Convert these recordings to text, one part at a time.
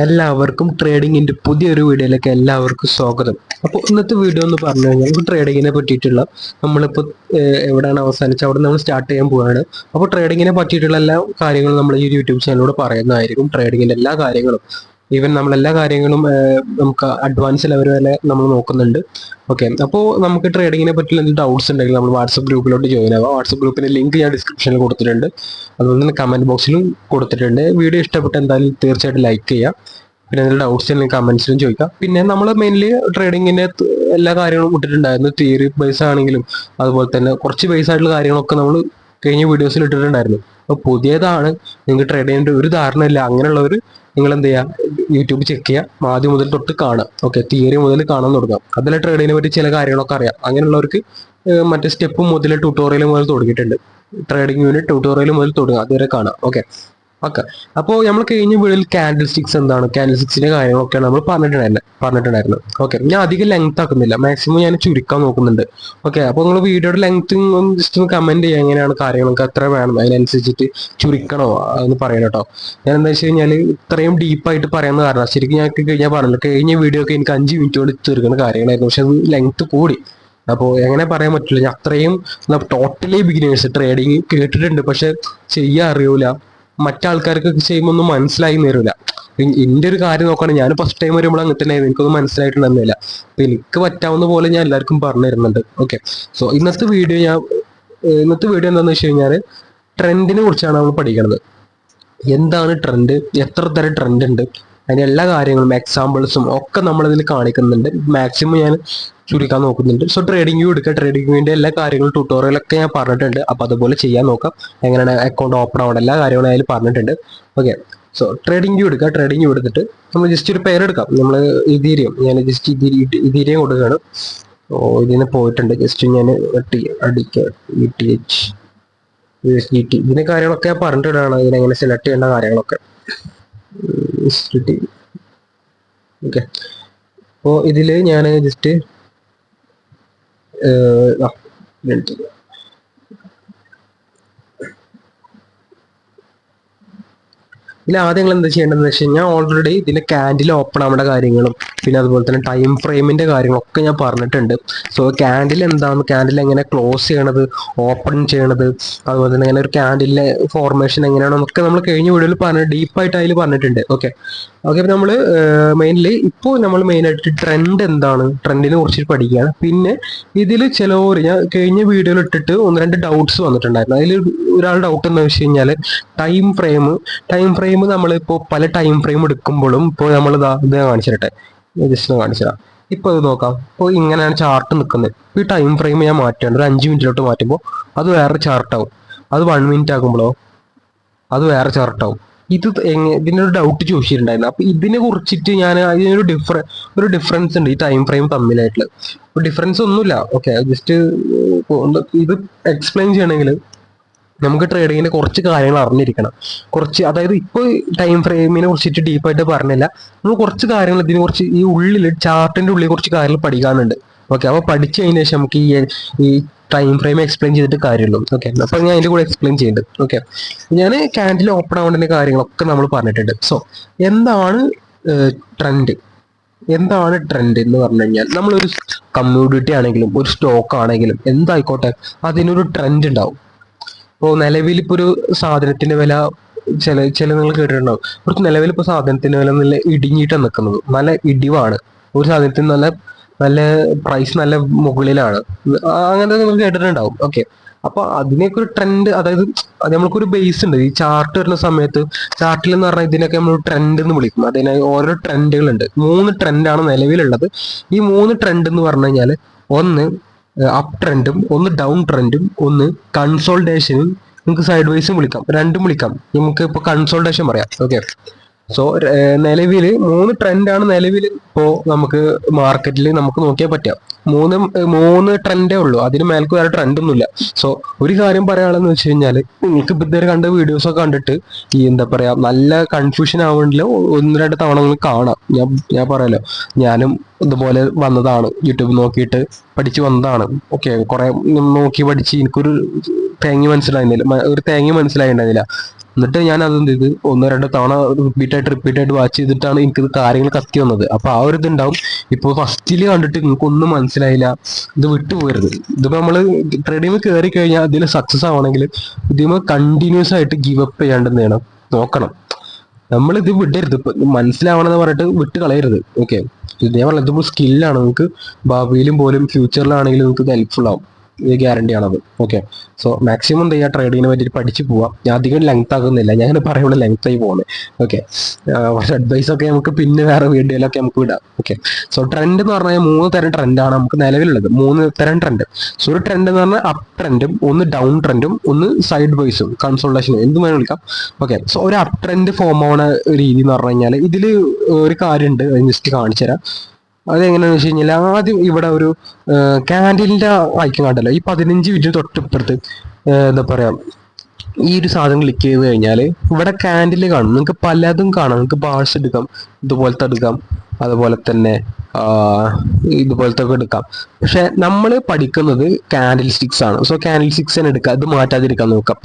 എല്ലാവർക്കും ട്രേഡിങ്ങിന്റെ പുതിയൊരു വീഡിയോയിലേക്ക് എല്ലാവർക്കും സ്വാഗതം. അപ്പോൾ ഇന്നത്തെ വീഡിയോ എന്ന് പറഞ്ഞു കഴിഞ്ഞാൽ നമുക്ക് ട്രേഡിങ്ങിനെ പറ്റിയിട്ടുള്ള നമ്മളിപ്പോൾ എവിടെയാണ് അവസാനിച്ച് അവിടെ നമ്മൾ സ്റ്റാർട്ട് ചെയ്യാൻ പോവുകയാണ്. അപ്പോൾ ട്രേഡിങ്ങിനെ പറ്റിയിട്ടുള്ള എല്ലാ കാര്യങ്ങളും നമ്മൾ ഈ യൂട്യൂബ് ചാനലിലൂടെ പറയുന്നതായിരിക്കും. ട്രേഡിങ്ങിന്റെ എല്ലാ കാര്യങ്ങളും ഈവൻ നമ്മളെല്ലാ കാര്യങ്ങളും നമുക്ക് അഡ്വാൻസ് ലെവൽ വരെ നമ്മൾ നോക്കുന്നുണ്ട്. ഓക്കെ, അപ്പോൾ നമുക്ക് ട്രേഡിങ്ങിനെ പറ്റിയുള്ള എന്തെങ്കിലും ഡൗട്ട്സ് ഉണ്ടെങ്കിൽ നമ്മൾ വാട്സപ്പ് ഗ്രൂപ്പിലോട്ട് ജോയിൻ ആവാം. വാട്സപ്പ് ഗ്രൂപ്പിന്റെ ലിങ്ക് ഞാൻ ഡിസ്ക്രിപ്ഷനിൽ കൊടുത്തിട്ടുണ്ട്, അതുപോലെ തന്നെ കമന്റ് ബോക്സിലും കൊടുത്തിട്ടുണ്ട്. വീഡിയോ ഇഷ്ടപ്പെട്ട എന്തായാലും തീർച്ചയായിട്ടും ലൈക്ക് ചെയ്യുക. പിന്നെ എന്തെങ്കിലും ഡൗട്ട്സ് ഉണ്ടെങ്കിൽ കമന്റ്സിലും ചോദിക്കാം. പിന്നെ നമ്മൾ മെയിൻലി ട്രേഡിങ്ങിന്റെ എല്ലാ കാര്യങ്ങളും ഇട്ടിട്ടുണ്ടായിരുന്നു. തിയറി ബേസ് ആണെങ്കിലും അതുപോലെ തന്നെ കുറച്ച് ബേസ് ആയിട്ടുള്ള കാര്യങ്ങളൊക്കെ നമ്മൾ കഴിഞ്ഞ വീഡിയോസിൽ ഇട്ടിട്ടുണ്ടായിരുന്നു. അപ്പോൾ പുതിയതാണ്, നിങ്ങൾക്ക് ട്രേഡ് ചെയ്യേണ്ട ഒരു ധാരണ ഇല്ല, അങ്ങനെയുള്ളവർ നിങ്ങൾ എന്ത് ചെയ്യുക, യൂട്യൂബ് ചെക്ക് ചെയ്യുക, ആദ്യം മുതൽ തൊട്ട് കാണാം. ഓക്കെ, തിയറി മുതൽ കാണാൻ തുടങ്ങാം. അതിലെ ട്രേഡിങ്ങിനെ പറ്റി ചില കാര്യങ്ങളൊക്കെ അറിയാം. അങ്ങനെയുള്ളവർക്ക് മറ്റേ സ്റ്റെപ്പ് മുതൽ ട്യൂട്ടോറിയൽ മുതൽ തുടങ്ങിയിട്ടുണ്ട്. ട്രേഡിംഗ് യൂണിറ്റ് ട്യൂട്ടോറിയൽ മുതൽ തുടങ്ങാം, അതുവരെ കാണാം. ഓക്കെ, അപ്പോൾ നമ്മൾ കഴിഞ്ഞ വീഡിയോയിൽ ക്യാൻഡിൽ സ്റ്റിക്സ് എന്താണ്, ക്യാൻഡിൽ സ്റ്റിക്സിന്റെ കാര്യങ്ങളൊക്കെയാണ് നമ്മൾ പറഞ്ഞിട്ടുണ്ടായിരുന്നു. ഓക്കെ, ഞാൻ അധികം ലെങ്ത് ആക്കുന്നില്ല, മാക്സിമം ഞാൻ ചുരുക്കാൻ നോക്കുന്നുണ്ട്. ഓക്കെ, അപ്പോൾ നിങ്ങൾ വീഡിയോയുടെ ലെങ്ത് ജസ്റ്റ് ഒന്ന് കമന്റ് ചെയ്യുക, എങ്ങനെയാണ് കാര്യങ്ങളൊക്കെ എത്ര വേണം, അതിനനുസരിച്ചിട്ട് ചുരുക്കണോ എന്ന് പറയണം കേട്ടോ. ഞാൻ എന്താ വെച്ച് കഴിഞ്ഞാൽ ഇത്രയും ഡീപ്പായിട്ട് പറയുന്ന കാരണം ശരിക്കും ഞാൻ കഴിഞ്ഞാൽ പറഞ്ഞില്ല, കഴിഞ്ഞ വീഡിയോ ഒക്കെ എനിക്ക് 5 മിനിറ്റ് കൊണ്ട് തീർക്കുന്ന കാര്യങ്ങളായിരുന്നു. പക്ഷെ അത് ലെങ്ത് കൂടി. അപ്പോൾ എങ്ങനെ പറയാൻ പറ്റില്ല, ഞാൻ അത്രയും ടോട്ടലി ബിഗിനേഴ്സ് ട്രേഡിങ് കേട്ടിട്ടുണ്ട്, പക്ഷെ ചെയ്യാൻ അറിയൂല. മറ്റാൾക്കാർക്ക് ചെയ്യുമ്പോൾ ഒന്നും മനസ്സിലായി നേരില്ല. എൻ്റെ ഒരു കാര്യം നോക്കുകയാണെങ്കിൽ ഞാൻ ഫസ്റ്റ് ടൈം വരുമ്പോൾ അങ്ങനെ തന്നെ എനിക്കൊന്നും മനസ്സിലായിട്ടുണ്ടെന്നില്ല. അപ്പൊ എനിക്ക് പറ്റാവുന്ന പോലെ ഞാൻ എല്ലാവർക്കും പറഞ്ഞു തരുന്നുണ്ട്. ഓക്കെ, സോ ഇന്നത്തെ വീഡിയോ എന്താണെന്ന് വെച്ച് കഴിഞ്ഞാൽ ട്രെൻഡിനെ കുറിച്ചാണ് നമ്മൾ പഠിക്കുന്നത്. എന്താണ് ട്രെൻഡ്, എത്ര തരം ട്രെൻഡ് ഉണ്ട്, അതിന്റെ എല്ലാ കാര്യങ്ങളും എക്സാമ്പിൾസും ഒക്കെ നമ്മളിതിൽ കാണിക്കുന്നുണ്ട്. മാക്സിമം ഞാൻ ചുരുക്കാൻ നോക്കുന്നുണ്ട്. സോ ട്രേഡിംഗ് വ്യൂ എടുക്കുക, ട്രേഡിംഗ് വ്യൂവിന്റെ എല്ലാ കാര്യങ്ങളും ട്യൂട്ടോറിയലൊക്കെ ഞാൻ പറഞ്ഞിട്ടുണ്ട്. അപ്പൊ അതുപോലെ ചെയ്യാൻ നോക്കാം. എങ്ങനെയാണ് അക്കൗണ്ട് ഓപ്പൺ ആവണം, എല്ലാ കാര്യങ്ങളും അതിൽ പറഞ്ഞിട്ടുണ്ട്. ഓക്കെ, സോ ട്രേഡിംഗ് വ്യൂ എടുക്കുക. ട്രേഡിംഗ് വ്യൂ എടുത്തിട്ട് നമ്മൾ ജസ്റ്റ് ഒരു പേര് എടുക്കാം. നമ്മൾ ഇതീരിയം, ഞാൻ ജസ്റ്റ് ഇതീരിയം കൊടുക്കുകയാണ്. ഇതിന് പോയിട്ടുണ്ട്, ജസ്റ്റ് ഞാൻ USDT ഇതിന്റെ കാര്യങ്ങളൊക്കെ ഞാൻ പറഞ്ഞിട്ടാണ് ഇതിനെങ്ങനെ സെലക്ട് ചെയ്യേണ്ട കാര്യങ്ങളൊക്കെ. ഓക്കെ, അപ്പോൾ ഇതിൽ ഞാൻ ജസ്റ്റ് ഇതിൽ ആദ്യം നിങ്ങൾ എന്താ ചെയ്യേണ്ടതെന്ന് വെച്ച് കഴിഞ്ഞാൽ ഓൾറെഡി ഇതിന്റെ ക്യാൻഡിൽ ഓപ്പൺ ആവേണ്ട കാര്യങ്ങളും പിന്നെ അതുപോലെ തന്നെ ടൈം ഫ്രെയിമിന്റെ കാര്യങ്ങളൊക്കെ ഞാൻ പറഞ്ഞിട്ടുണ്ട്. സോ ക്യാൻഡിൽ എന്താണ്, ക്യാൻഡിൽ എങ്ങനെ ക്ലോസ് ചെയ്യണത്, ഓപ്പൺ ചെയ്യണത്, അതുപോലെ തന്നെ ഇങ്ങനെ ഒരു ക്യാൻഡിലെ ഫോർമേഷൻ എങ്ങനെയാണെന്നൊക്കെ നമ്മൾ കഴിഞ്ഞ വീഡിയോയിൽ ഡീപ്പായിട്ട് അതിൽ പറഞ്ഞിട്ടുണ്ട്. ഓക്കെ, അപ്പോൾ നമ്മൾ മെയിൻലി ഇപ്പോൾ നമ്മൾ മെയിനായിട്ട് ട്രെൻഡ് എന്താണ്, ട്രെൻഡിനെ കുറിച്ച് പഠിക്കുകയാണ്. പിന്നെ ഇതിൽ ചിലവർ ഞാൻ കഴിഞ്ഞ വീഡിയോയിൽ ഇട്ടിട്ട് 1-2 ഡൗട്ട്സ് വന്നിട്ടുണ്ടായിരുന്നു. അതിൽ ഒരാൾ ഡൗട്ട് എന്ന് വെച്ച് കഴിഞ്ഞാൽ ടൈം ഫ്രെയിം നമ്മളിപ്പോൾ പല ടൈം ഫ്രെയിം എടുക്കുമ്പോഴും ഇപ്പോൾ നമ്മൾ ഇത് കാണിച്ചിട്ടെ, ജസ്റ്റ് കാണിച്ചതാ. ഇപ്പോൾ ഇത് നോക്കാം, ഇപ്പോൾ ഇങ്ങനെയാണ് ചാർട്ട് നിൽക്കുന്നത്. ഈ ടൈം ഫ്രെയിം ഞാൻ മാറ്റുകയാണ്, ഒരു 5 മിനിറ്റിലോട്ട് മാറ്റുമ്പോൾ അത് വേറെ ചാർട്ടാവും. അത് 1 മിനിറ്റ് ആകുമ്പോഴോ അത് വേറെ ചാർട്ടാവും. ഇതിനൊരു ഡൗട്ട് ചോദിച്ചിട്ടുണ്ടായിരുന്നു. അപ്പൊ ഇതിനെ കുറിച്ചിട്ട് ഞാൻ അതിനൊരു ഡിഫറൻസ് ഉണ്ട് ഈ ടൈം ഫ്രെയിം തമ്മിലായിട്ടുള്ള. ഡിഫറൻസ് ഒന്നുമില്ല. ഓക്കെ, ജസ്റ്റ് ഇത് എക്സ്പ്ലെയിൻ ചെയ്യണമെങ്കിൽ നമുക്ക് ട്രേഡിങ്ങിന്റെ കുറച്ച് കാര്യങ്ങൾ അറിഞ്ഞിരിക്കണം. അതായത് ഇപ്പോൾ ടൈം ഫ്രെയിമിനെ കുറിച്ചിട്ട് ഡീപ്പായിട്ട് പറഞ്ഞില്ല, നമ്മൾ കുറച്ച് കാര്യങ്ങൾ ഇതിനെ കുറിച്ച് ഈ ഉള്ളിൽ ചാർട്ടിന്റെ ഉള്ളിൽ കുറച്ച് കാര്യങ്ങൾ പഠിക്കാനുണ്ട്. ഓക്കെ, അപ്പോൾ പഠിച്ചു കഴിഞ്ഞ ശേഷം നമുക്ക് ഈ ടൈം ഫ്രെയിം എക്സ്പ്ലെയിൻ ചെയ്തിട്ട് കാര്യമുള്ളൂ. ഓക്കെ, അപ്പൊ ഞാൻ അതിന്റെ കൂടെ എക്സ്പ്ലെയിൻ ചെയ്യുന്നുണ്ട്. ഓക്കെ, ഞാൻ ക്യാൻഡിൽ ഓപ്പൺ ആവേണ്ട കാര്യങ്ങളൊക്കെ നമ്മൾ പറഞ്ഞിട്ടുണ്ട്. സോ എന്താണ് ട്രെൻഡ് എന്ന് പറഞ്ഞു കഴിഞ്ഞാൽ നമ്മളൊരു കമ്മ്യൂണിറ്റി ആണെങ്കിലും ഒരു സ്റ്റോക്ക് ആണെങ്കിലും എന്തായിക്കോട്ടെ അതിനൊരു ട്രെൻഡ് ഉണ്ടാവും. ഇപ്പോൾ നിലവിൽ ഇപ്പോൾ ഒരു സാധനത്തിന്റെ വില ചില നിങ്ങൾ കേട്ടിട്ടുണ്ടാവും. കുറച്ച് നിലവിൽ ഇപ്പോൾ സാധനത്തിന്റെ വില നല്ല ഇടിഞ്ഞിട്ടാണ് നിൽക്കുന്നത്, നല്ല ഇടിവാണ്. ഒരു സാധനത്തിന് നല്ല പ്രൈസ് നല്ല മുകളിലാണ്, അങ്ങനത്തെ നിങ്ങൾ കേട്ടിട്ടുണ്ടാവും. ഓക്കെ, അപ്പൊ അതിനൊക്കെ ഒരു ട്രെൻഡ്, അതായത് നമ്മൾക്കൊരു ബേസ് ഉണ്ട്. ഈ ചാർട്ട് വരുന്ന സമയത്ത് ചാർട്ടിൽ എന്ന് പറഞ്ഞാൽ ഇതിനൊക്കെ നമ്മൾ ട്രെൻഡ് എന്ന് വിളിക്കും. അതിന് ഓരോ ട്രെൻഡുകളുണ്ട്. 3 ട്രെൻഡാണ് നിലവിലുള്ളത്. ഈ 3 ട്രെൻഡ് എന്ന് പറഞ്ഞു കഴിഞ്ഞാൽ ഒന്ന് അപ്പ് ട്രെൻഡും, ഒന്ന് ഡൗൺ ട്രെൻഡും, ഒന്ന് കൺസോൾട്ടേഷനും. നമുക്ക് സൈഡ് വൈസും വിളിക്കാം, രണ്ടും വിളിക്കാം. നമുക്ക് ഇപ്പൊ കൺസോൾട്ടേഷൻ പറയാം. ഓക്കെ, സോ നിലവിൽ 3 ട്രെൻഡാണ് നിലവിൽ ഇപ്പോൾ നമുക്ക് മാർക്കറ്റിൽ നമുക്ക് നോക്കിയാൽ പറ്റുക. 3 ട്രെൻഡേ ഉള്ളൂ, അതിന് മേൽക്ക് വേറെ ട്രെൻഡൊന്നുമില്ല. സോ ഒരു കാര്യം പറയാനുള്ളതെന്ന് വെച്ച് കഴിഞ്ഞാൽ നിങ്ങൾക്ക് ഇപ്പം ഇതുവരെ കണ്ട വീഡിയോസ് ഒക്കെ കണ്ടിട്ട് ഈ എന്താ പറയാ നല്ല കൺഫ്യൂഷൻ ആവണില്ല. 1-2 തവണ നിങ്ങൾ കാണാം. ഞാൻ പറയാലോ, ഞാനും ഇതുപോലെ വന്നതാണ്, യൂട്യൂബ് നോക്കിയിട്ട് പഠിച്ചു വന്നതാണ്. ഓക്കെ, കുറെ നോക്കി പഠിച്ച് എനിക്കൊരു തേങ്ങ മനസ്സിലായിരുന്നില്ല. എന്നിട്ട് ഞാൻ അതെന്ത് ചെയ്ത് ഒന്നോ രണ്ടോ തവണ റിപ്പീറ്റായിട്ട് വാച്ച് ചെയ്തിട്ടാണ് എനിക്കിത് കാര്യങ്ങൾ കത്തി വന്നത്. അപ്പൊ ആ ഒരു ഇതുണ്ടാവും. ഇപ്പോൾ ഫസ്റ്റില് കണ്ടിട്ട് നിങ്ങൾക്കൊന്നും മനസ്സിലായില്ല, ഇത് വിട്ടുപോകരുത്. ഇതിപ്പോ നമ്മള് ട്രേഡിങ് കയറി കഴിഞ്ഞാൽ ഇതിൽ സക്സസ് ആവണമെങ്കിൽ ഇതിന് കണ്ടിന്യൂസ് ആയിട്ട് ഗിവ് അപ്പ് ചെയ്യാണ്ടെന്ന് വേണം നോക്കണം. നമ്മൾ ഇത് വിടരുത്. ഇപ്പൊ മനസ്സിലാവണമെന്ന് പറഞ്ഞിട്ട് വിട്ട് കളയരുത്. ഓക്കെ, ഇതേ പറഞ്ഞ ഇതിപ്പോൾ സ്കില്ലാണ്. നിങ്ങൾക്ക് ഭാവിയിലും പോലും ഫ്യൂച്ചറിലാണെങ്കിലും നിങ്ങൾക്ക് ഇത് ഹെൽപ്ഫുൾ ആവും. ഇത് ഗ്യാരണ്ടി ആണത്. ഓക്കെ, സോ മാക്സിമം എന്ത് ചെയ്യുക, ട്രേഡിങ്ങിനെ പറ്റി പഠിച്ച് പോവാം. ഞാൻ അധികം ലെങ്ത് ആകുന്നില്ല, ഞാൻ പറയുമ്പോൾ ലെങ്ത് ആയി പോകുന്നത്. ഓക്കെ, കുറച്ച് അഡ്വൈസ് ഒക്കെ നമുക്ക് പിന്നെ വേറെ വീഡിയോയിലൊക്കെ നമുക്ക് വിടാം. ഓക്കെ, സോ ട്രെൻഡ് എന്ന് പറഞ്ഞാൽ 3 തരം ട്രെൻഡാണ് നമുക്ക് നിലവിലുള്ളത്. 3 തരം ട്രെൻഡ്. സോ ഒരു ട്രെൻഡ് എന്ന് പറഞ്ഞാൽ അപ്പ് ട്രെൻഡും, ഒന്ന് ഡൗൺ ട്രെൻഡും, ഒന്ന് സൈഡ് വൈസും കൺസോൾട്ടേഷനും എന്ത് വേണം വിളിക്കാം. ഓക്കെ, സോ ഒരു അപ്പ് ട്രെൻഡ് ഫോം ആവുന്ന രീതി എന്ന് പറഞ്ഞു കഴിഞ്ഞാൽ ഇതിൽ ഒരു കാര്യമുണ്ട്, ജസ്റ്റ് കാണിച്ചു തരാം. അതെങ്ങനെയാണെന്ന് വെച്ച് കഴിഞ്ഞാൽ ആദ്യം ഇവിടെ ഒരു കാൻഡിലിന്റെ ഐക്കൺ കണ്ടല്ലോ, ഈ 15 മിനിറ്റ് തൊട്ടിപ്പുറത്ത് എന്താ പറയാ, ഈ ഒരു സാധനം ക്ലിക്ക് ചെയ്ത് കഴിഞ്ഞാൽ ഇവിടെ കാൻഡിൽ കാണും. നിങ്ങൾക്ക് പലതും കാണാം. നിങ്ങൾക്ക് ബാർസ് എടുക്കാം, ഇതുപോലത്തെ എടുക്കാം, അതുപോലെ തന്നെ ഇതുപോലത്തെ ഒക്കെ എടുക്കാം. പക്ഷെ നമ്മൾ പഠിക്കുന്നത് കാൻഡിൽ സ്റ്റിക്സ് ആണ്. സോ കാൻഡിൽ സ്റ്റിക്സ് തന്നെ എടുക്കാം, ഇത് മാറ്റാതിരിക്കാൻ നോക്കാം.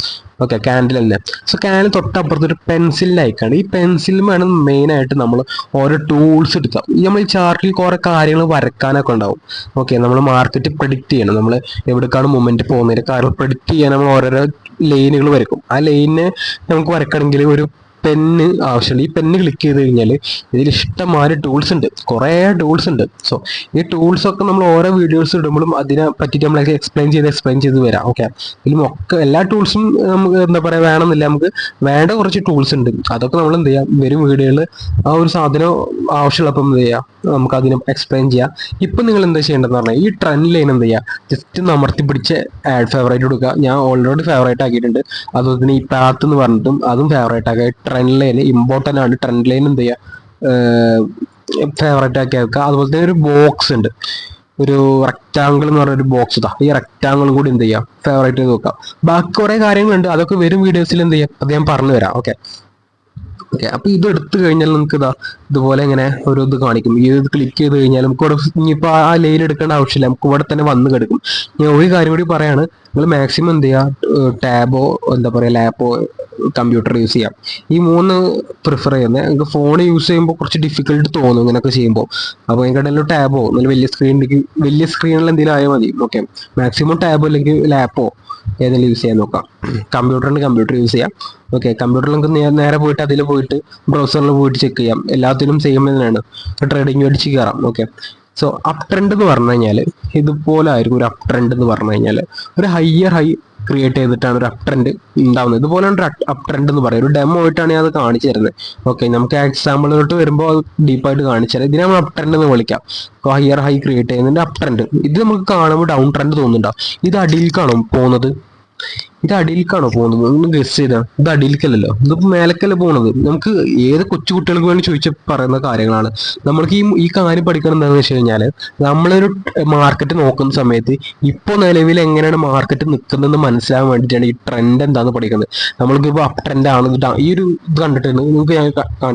ഓക്കെ, കാൻഡിൽ തന്നെ. സോ കാൻഡിൽ തൊട്ടപ്പുറത്ത് ഒരു പെൻസിലിൻ്റെ ഐക്കാണ്. ഈ പെൻസിലും വേണം മെയിൻ ആയിട്ട് നമ്മൾ ഓരോ ടൂൾസ് എടുക്കാം. ഈ നമ്മൾ ഈ ചാർട്ടിൽ കുറെ കാര്യങ്ങൾ വരക്കാനൊക്കെ ഉണ്ടാവും. ഓക്കെ, നമ്മൾ മാർക്കറ്റ് പ്രെഡിക്റ്റ് ചെയ്യണം. നമ്മൾ എവിടേക്കാണ് മൂവ്മെന്റ് പോകുന്നതിന് കാര്യങ്ങൾ പ്രെഡിക്റ്റ് ചെയ്യാൻ നമ്മൾ ഓരോരോ ലൈനുകൾ വരക്കും. ആ ലൈനിന് നമുക്ക് വരക്കണമെങ്കിൽ ഒരു പെന്ന് ആവശ്യമുണ്ട്. ഈ പെന്ന് ക്ലിക്ക് ചെയ്ത് കഴിഞ്ഞാൽ ഇതിൽ ഇഷ്ടംമാതിരി ടൂൾസ് ഉണ്ട്, കുറേ ടൂൾസ് ഉണ്ട്. സോ ഈ ടൂൾസ് ഒക്കെ നമ്മൾ ഓരോ വീഡിയോസ് ഇടുമ്പോഴും അതിനെ പറ്റിയിട്ട് നമ്മളൊക്കെ എക്സ്പ്ലെയിൻ ചെയ്ത് വരാം. ഓക്കെ, ഇതിലും ഒക്കെ എല്ലാ ടൂൾസും നമുക്ക് എന്താ പറയുക വേണമെന്നില്ല, നമുക്ക് വേണ്ട കുറച്ച് ടൂൾസ് ഉണ്ട്. അതൊക്കെ നമ്മൾ എന്ത് ചെയ്യാം, വരും വീഡിയോയിൽ ആ ഒരു സാധനം ആവശ്യമുള്ളപ്പം എന്ത് ചെയ്യാം, നമുക്ക് അതിനെ എക്സ്പ്ലെയിൻ ചെയ്യാം. ഇപ്പം നിങ്ങൾ എന്താ ചെയ്യേണ്ടതെന്ന് പറഞ്ഞാൽ ഈ ട്രെൻഡ് ലൈൻ എന്ത് ചെയ്യുക, ജസ്റ്റ് ഒന്ന് അമർത്തി പിടിച്ച് ആഡ് ഫേവറേറ്റ് കൊടുക്കുക. ഞാൻ ഓൾറെഡി ഫേവറേറ്റ് ആക്കിയിട്ടുണ്ട്. അതുപോലെ തന്നെ ഈ പാത്ത് എന്ന് പറഞ്ഞിട്ടും അതും ഫേവറേറ്റ് ആക്കുക. ട്രെൻഡ് ലൈൻ ഇമ്പോർട്ടൻ്റ് ആണ്. ട്രെൻഡ് ലൈൻ എന്ത് ചെയ്യുക, ഫേവറേറ്റ് ആക്കി വെക്കുക. അതുപോലെ തന്നെ ഒരു ബോക്സ് ഉണ്ട്, ഒരു റെക്റ്റാങ്കിൾ എന്ന് പറഞ്ഞൊരു ബോക്സ് ഇതാ, ഈ റെക്റ്റാങ്കിളും കൂടി എന്ത് ചെയ്യാം, ഫേവറേറ്റ് ചെയ്ത് നോക്കാം. ബാക്കി കുറേ കാര്യങ്ങളുണ്ട്, അതൊക്കെ വരും വീഡിയോസിൽ എന്ത് ചെയ്യാം, അത് ഞാൻ പറഞ്ഞു തരാം. ഓക്കെ, അപ്പൊ ഇത് എടുത്തു കഴിഞ്ഞാൽ നമുക്ക് ഇതുപോലെ ഇങ്ങനെ ഒരു ഇത് കാണിക്കും. ഈ ഇത് ക്ലിക്ക് ചെയ്ത് കഴിഞ്ഞാൽ നമുക്ക് ഇവിടെ ഇനിയിപ്പോൾ ആ ലൈൻ എടുക്കേണ്ട ആവശ്യമില്ല, നമുക്ക് ഇവിടെ തന്നെ വന്ന് കിടക്കും. ഞാൻ ഒരു കാര്യം കൂടി പറയാണ്, നിങ്ങൾ മാക്സിമം എന്ത് ചെയ്യുക, ടാബോ എന്താ പറയുക ലാപ്പോ കമ്പ്യൂട്ടർ യൂസ് ചെയ്യാം. ഈ 3 പ്രിഫർ ചെയ്യുന്നത്. നിങ്ങൾക്ക് ഫോൺ യൂസ് ചെയ്യുമ്പോൾ കുറച്ച് ഡിഫിക്കൽട്ട് തോന്നും ഇങ്ങനെയൊക്കെ ചെയ്യുമ്പോൾ. അപ്പോൾ നിങ്ങളുടെ ടാബോ നല്ല വലിയ സ്ക്രീനിൽ എന്തെങ്കിലും ആയാൽ മതി. ഓക്കെ, മാക്സിമം ടാബോ അല്ലെങ്കിൽ ലാപ്പോ ഏതെങ്കിലും യൂസ് ചെയ്യാൻ നോക്കാം. കമ്പ്യൂട്ടർ യൂസ് ചെയ്യാം. ഓക്കെ, കമ്പ്യൂട്ടറിൽ നമുക്ക് നേരെ പോയിട്ട് അതിൽ പോയിട്ട് ബ്രൗസറിൽ പോയിട്ട് ചെക്ക് ചെയ്യാം. എല്ലാത്തിനും സെയിം തന്നെയാണ്, ട്രേഡിംഗ് അടിച്ച് കയറാം. ഓക്കെ, സോ അപ് ട്രെൻഡ് എന്ന് പറഞ്ഞു കഴിഞ്ഞാൽ ഇതുപോലെ ആയിരിക്കും. ഒരു അപ് ട്രെൻഡ് എന്ന് പറഞ്ഞു കഴിഞ്ഞാൽ ഒരു ഹൈ ക്രിയേറ്റ് ചെയ്തിട്ടാണ് ഒരു അപ് ട്രെൻഡ് ഉണ്ടാവുന്നത്. ഇതുപോലെയാണ് ഒരു അപ് ട്രെൻഡ് എന്ന് പറയുന്നത്. ഒരു ഡെമോ ആയിട്ടാണ് ഞാൻ അത് കാണിച്ചു തരുന്നത്. ഓക്കെ, നമുക്ക് എക്സാമ്പിളിലോട്ട് വരുമ്പോൾ അത് ഡീപ്പായിട്ട് കാണിച്ചു തരാം. ഇതിനെ നമ്മൾ അപ് ട്രെൻഡ് എന്ന് വിളിക്കാം. ഹൈ ക്രിയേറ്റ് ചെയ്യുന്നതിന്റെ അപ് ട്രെൻഡ്. ഇത് നമുക്ക് കാണുമ്പോൾ ഡൗൺ ട്രെൻഡ് തോന്നുന്നുണ്ടോ? ഇത് അടിയിലേക്കാണോ പോകുന്നത്? ഇത് അടിയിലേക്കാണോ പോകുന്നത്? ഒന്ന് ഗസ് ചെയ്താ. ഇത് അടിയിലേക്കല്ലല്ലോ, ഇതിപ്പോ മേലക്കല്ല പോകുന്നത്. നമുക്ക് ഏത് കൊച്ചു കുട്ടികൾക്ക് വേണ്ടി ചോദിച്ച പറയുന്ന കാര്യങ്ങളാണ്. നമ്മൾക്ക് ഈ കാര്യം പഠിക്കണം എന്താണെന്ന് വെച്ച് കഴിഞ്ഞാൽ, നമ്മളൊരു മാർക്കറ്റ് നോക്കുന്ന സമയത്ത് ഇപ്പോൾ നിലവിൽ എങ്ങനെയാണ് മാർക്കറ്റ് നിൽക്കുന്നതെന്ന് മനസ്സിലാകാൻ വേണ്ടിയിട്ടാണ് ഈ ട്രെൻഡ് എന്താണെന്ന് പഠിക്കുന്നത്. നമ്മൾക്ക് ഇപ്പോൾ അപ് ട്രെൻഡ് ആണ്, ഈ ഒരു ഇത് കണ്ടിട്ട് നിങ്ങൾക്ക് ഞാൻ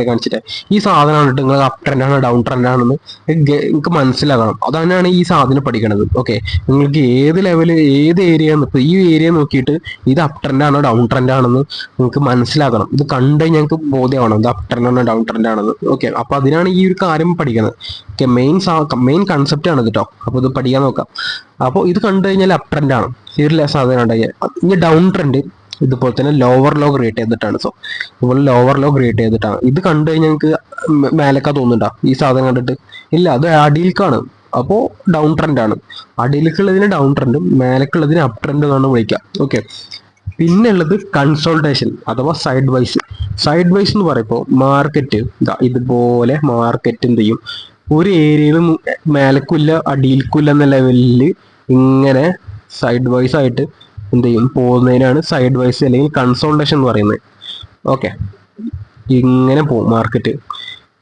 കാണിച്ചിട്ട് ഈ സാധനം കണ്ടിട്ട് നിങ്ങൾ അപ് ട്രെൻഡ് ആണ് ഡൗൺ ട്രെൻഡ് ആണെന്ന് നിങ്ങൾക്ക് മനസ്സിലാകണം. അതാണ് ഈ സാധനം പഠിക്കണത്. ഓക്കെ, നിങ്ങൾക്ക് ഏത് ലെവൽ ഏത് ഏരിയ ഇപ്പോൾ ഈ ഏരിയ നോക്കിയിട്ട് ഇത് അപ് ട്രെൻഡ് ആണോ ഡൗൺ ട്രെൻഡ് ആണെന്ന് നിങ്ങൾക്ക് മനസ്സിലാക്കണം. ഇത് കണ്ട് ഞങ്ങൾക്ക് ബോധ്യമാവണം ഇത് അപ് ട്രെൻഡ് ആണോ ഡൗൺ ട്രെൻഡ് ആണെന്ന്. ഓക്കെ, അപ്പൊ അതിനാണ് ഈ ഒരു കാര്യം പഠിക്കുന്നത്. ഓക്കെ, മെയിൻ കൺസെപ്റ്റ് ആണ് കേട്ടോ. അപ്പോൾ ഇത് പഠിക്കാൻ നോക്കാം. അപ്പോൾ ഇത് കണ്ടു കഴിഞ്ഞാൽ അപ് ട്രെൻഡ് ആണ് ഈ ഒരു സാധനം ഉണ്ടായി. ഇനി ഡൗൺ ട്രെൻഡ് ഇതുപോലെ തന്നെ ലോവർ ലോ ക്രിയേറ്റ് ചെയ്തിട്ടാണ്. സോ ഇതുപോലെ ലോവർ ലോ ക്രിയേറ്റ് ചെയ്തിട്ടാണ്. ഇത് കണ്ടു കഴിഞ്ഞാൽ നിങ്ങൾക്ക് മേലേക്കാ തോന്നുന്നുണ്ടോ ഈ സാധനം കണ്ടിട്ട്? ഇല്ല, അത് അടിയിലേക്കാണ്. അപ്പോൾ ഡൗൺ ട്രെൻഡ് ആണ്. അടിയിലേക്കുള്ളതിന് ഡൗൺ ട്രെൻഡും മേലേക്കുള്ളതിന് അപ് ട്രെൻഡ് എന്നാണ് വിളിക്കുക. ഓക്കെ, പിന്നെ ഉള്ളത് കൺസോൾട്ടേഷൻ അഥവാ സൈഡ് വൈസ് എന്ന് പറയുമ്പോൾ മാർക്കറ്റ് ഇതുപോലെ മാർക്കറ്റ് എന്ത് ചെയ്യും, ഒരു ഏരിയയിലും മേലക്കില്ല അടിയിൽക്കില്ല എന്ന ലെവലിൽ ഇങ്ങനെ സൈഡ് വൈസ് ആയിട്ട് എന്ത് ചെയ്യും പോകുന്നതിനാണ് സൈഡ് വൈസ് അല്ലെങ്കിൽ കൺസോൾട്ടേഷൻ എന്ന് പറയുന്നത്. ഓക്കെ, ഇങ്ങനെ പോകും മാർക്കറ്റ്,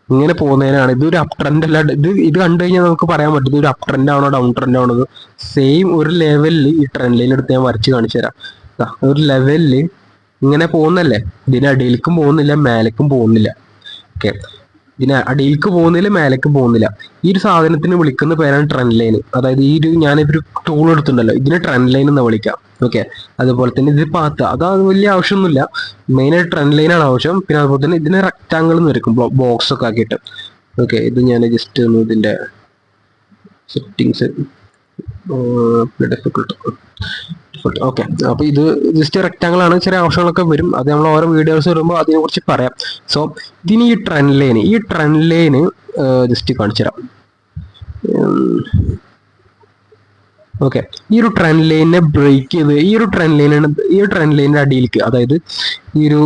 ഇങ്ങനെ പോകുന്നതിനാണ്. ഇതൊരു അപ് ട്രെൻഡ് അല്ല. ഇത് കണ്ടു കഴിഞ്ഞാൽ നമുക്ക് പറയാൻ പറ്റും ഇതൊരു അപ് ട്രെൻഡ് ആണോ ഡൗൺ ട്രെൻഡ് ആണോ. സെയിം ഒരു ലെവലിൽ ഈ ട്രെൻഡ് ലൈൻ എടുത്ത് ഞാൻ വരച്ച് കാണിച്ചു തരാം. ഒരു ലെവലിൽ ഇങ്ങനെ പോകുന്നല്ലേ, ഇതിന് അടിയിലേക്കും പോകുന്നില്ല മേലേക്കും പോകുന്നില്ല. ഓക്കെ, ഇതിന് അടിയിലേക്ക് പോകുന്നില്ല, മേലേക്ക് പോകുന്നില്ല. ഈ ഒരു സാധനത്തിന് വിളിക്കുന്ന പേരാണ് ട്രെൻഡ് ലൈൻ. അതായത് ഈ ഒരു ഞാനിപ്പോൾ ടൂൾ എടുത്തിട്ടുണ്ടല്ലോ, ഇതിന് ട്രെൻഡ് ലൈൻ എന്ന് വിളിക്കാം. ഓക്കെ, അതുപോലെ തന്നെ ഇത് പാത്ത്, അത് വലിയ ആവശ്യമൊന്നുമില്ല. മെയിനായിട്ട് ട്രെൻഡ് ലൈനാണ് ആവശ്യം. പിന്നെ അതുപോലെ തന്നെ ഇതിന് റെക്റ്റാങ്കിൾ എന്ന് വരയ്ക്കും, ബോക്സ് ഒക്കെ ആക്കിയിട്ട്. ഓക്കെ, ഇത് ഞാൻ ജസ്റ്റ് ഒന്ന് ഇതിൻ്റെ സെറ്റിങ്സ് ഡിഫിക്കൽട്ട്. ഓക്കെ, അപ്പോൾ ഇത് ജസ്റ്റ് റെക്റ്റാങ്കിൾ ആണ്, ചെറിയ ആവശ്യങ്ങളൊക്കെ വരും. അത് നമ്മൾ ഓരോ വീഡിയോസ് വരുമ്പോൾ അതിനെ കുറിച്ച് പറയാം. സോ ഇതിന് ഈ ട്രെൻഡ് ലൈന് ജസ്റ്റ് കാണിച്ചു തരാം. ഓക്കെ, ഈ ഒരു ട്രെൻഡ് ലൈനിനെ ബ്രേക്ക് ചെയ്ത് ഈ ഒരു ട്രെൻഡ് ലൈനിന്റെ അടിയിലേക്ക്, അതായത് ഈ ഒരു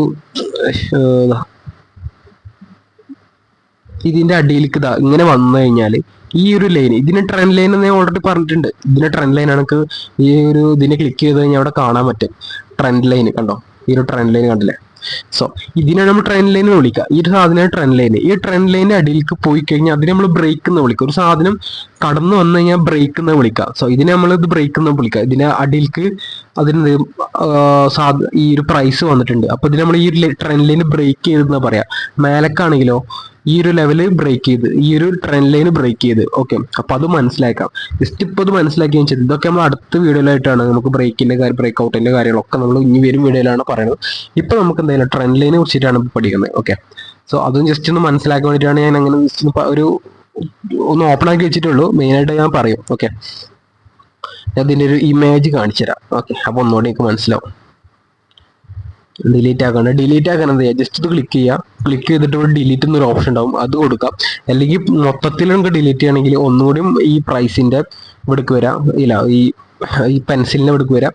ഇതിന്റെ അടിയിലേക്ക് ഇതാ ഇങ്ങനെ വന്നു കഴിഞ്ഞാൽ ഈ ഒരു ലൈൻ, ഇതിന് ട്രെൻഡ് ലൈൻ എന്ന് ഞാൻ ഓൾറെഡി പറഞ്ഞിട്ടുണ്ട്. ഇതിന് ട്രെൻഡ് ലൈൻ ആണ്. ഈ ഒരു ഇതിനെ ക്ലിക്ക് ചെയ്ത് കഴിഞ്ഞാൽ അവിടെ കാണാൻ പറ്റും ട്രെൻഡ് ലൈൻ. കണ്ടോ, ഈ ഒരു ട്രെൻഡ് ലൈൻ കണ്ടില്ലേ? സോ ഇതിനെ നമ്മൾ ട്രെൻഡ് ലൈൻ എന്ന് വിളിക്കുക. ഈ ഒരു സാധനമാണ് ട്രെൻഡ് ലൈൻ. ഈ ട്രെൻഡ് ലൈനിന്റെ അടിയിലേക്ക് പോയി കഴിഞ്ഞാൽ അതിനെ നമ്മൾ ബ്രേക്ക് എന്ന് വിളിക്കുക. ഒരു സാധനം കടന്നു വന്നു കഴിഞ്ഞാൽ ബ്രേക്ക് എന്ന് വിളിക്കുക. സോ ഇതിനെ നമ്മൾ ഇത് ബ്രേക്ക് എന്ന് വിളിക്കുക. ഇതിനെ അടിയിലേക്ക് അതിന് ഈ ഒരു പ്രൈസ് വന്നിട്ടുണ്ട്. അപ്പൊ ഇതിന് നമ്മൾ ഈ ഒരു ട്രെൻഡ് ലൈൻ ബ്രേക്ക് ചെയ്തെന്നാ പറയാ. മേലക്കാണെങ്കിലോ ഈ ഒരു ലെവല് ബ്രേക്ക് ചെയ്ത്, ഈ ഒരു ട്രെൻഡ് ലൈൻ ബ്രേക്ക് ചെയ്ത്. ഓക്കെ, അപ്പൊ അത് മനസ്സിലാക്കാം. ജസ്റ്റ് ഇപ്പൊ അത് മനസ്സിലാക്കിയാൽ ചെയ്തു. ഇതൊക്കെ നമ്മൾ അടുത്ത വീഡിയോയിലായിട്ടാണ് നമുക്ക് ബ്രേക്കിന്റെ കാര്യം, ബ്രേക്ക് ഔട്ടിന്റെ കാര്യങ്ങളൊക്കെ നമ്മൾ ഇനി വരും വീഡിയോയിലാണ് പറയുന്നത്. ഇപ്പൊ നമുക്ക് എന്തായാലും ട്രെൻഡ് ലൈനെ കുറിച്ചിട്ടാണ് പഠിക്കുന്നത്. ഓക്കെ, സോ അതും ജസ്റ്റ് ഒന്ന് മനസ്സിലാക്കാൻ വേണ്ടിയിട്ടാണ് ഞാൻ അങ്ങനെ ഒന്ന് ഓപ്പൺ ആക്കി വെച്ചിട്ടുള്ളൂ. മെയിനായിട്ട് ഞാൻ പറയും. ഓക്കെ, അതിന്റെ ഒരു ഇമേജ് കാണിച്ചു തരാം. ഓക്കെ, അപ്പൊ ഒന്നുകൂടി എനിക്ക് മനസ്സിലാവും. ഡിലീറ്റ് ആക്കാൻ എന്ത് ചെയ്യാം, ജസ്റ്റ് ഇത് ക്ലിക്ക് ചെയ്യുക. ക്ലിക്ക് ചെയ്തിട്ട് ഇവിടെ ഡിലീറ്റ് എന്നൊരു ഓപ്ഷൻ ഉണ്ടാവും, അത് കൊടുക്കാം. അല്ലെങ്കിൽ മൊത്തത്തിൽ നമുക്ക് ഡിലീറ്റ് ചെയ്യണമെങ്കിൽ ഒന്നുകൂടിയും ഈ പ്രൈസിന്റെ ഇവിടേക്ക് വരാം. ഇല്ല, ഈ പെൻസിലിന്റെ ഇവിടേക്ക് വരാം.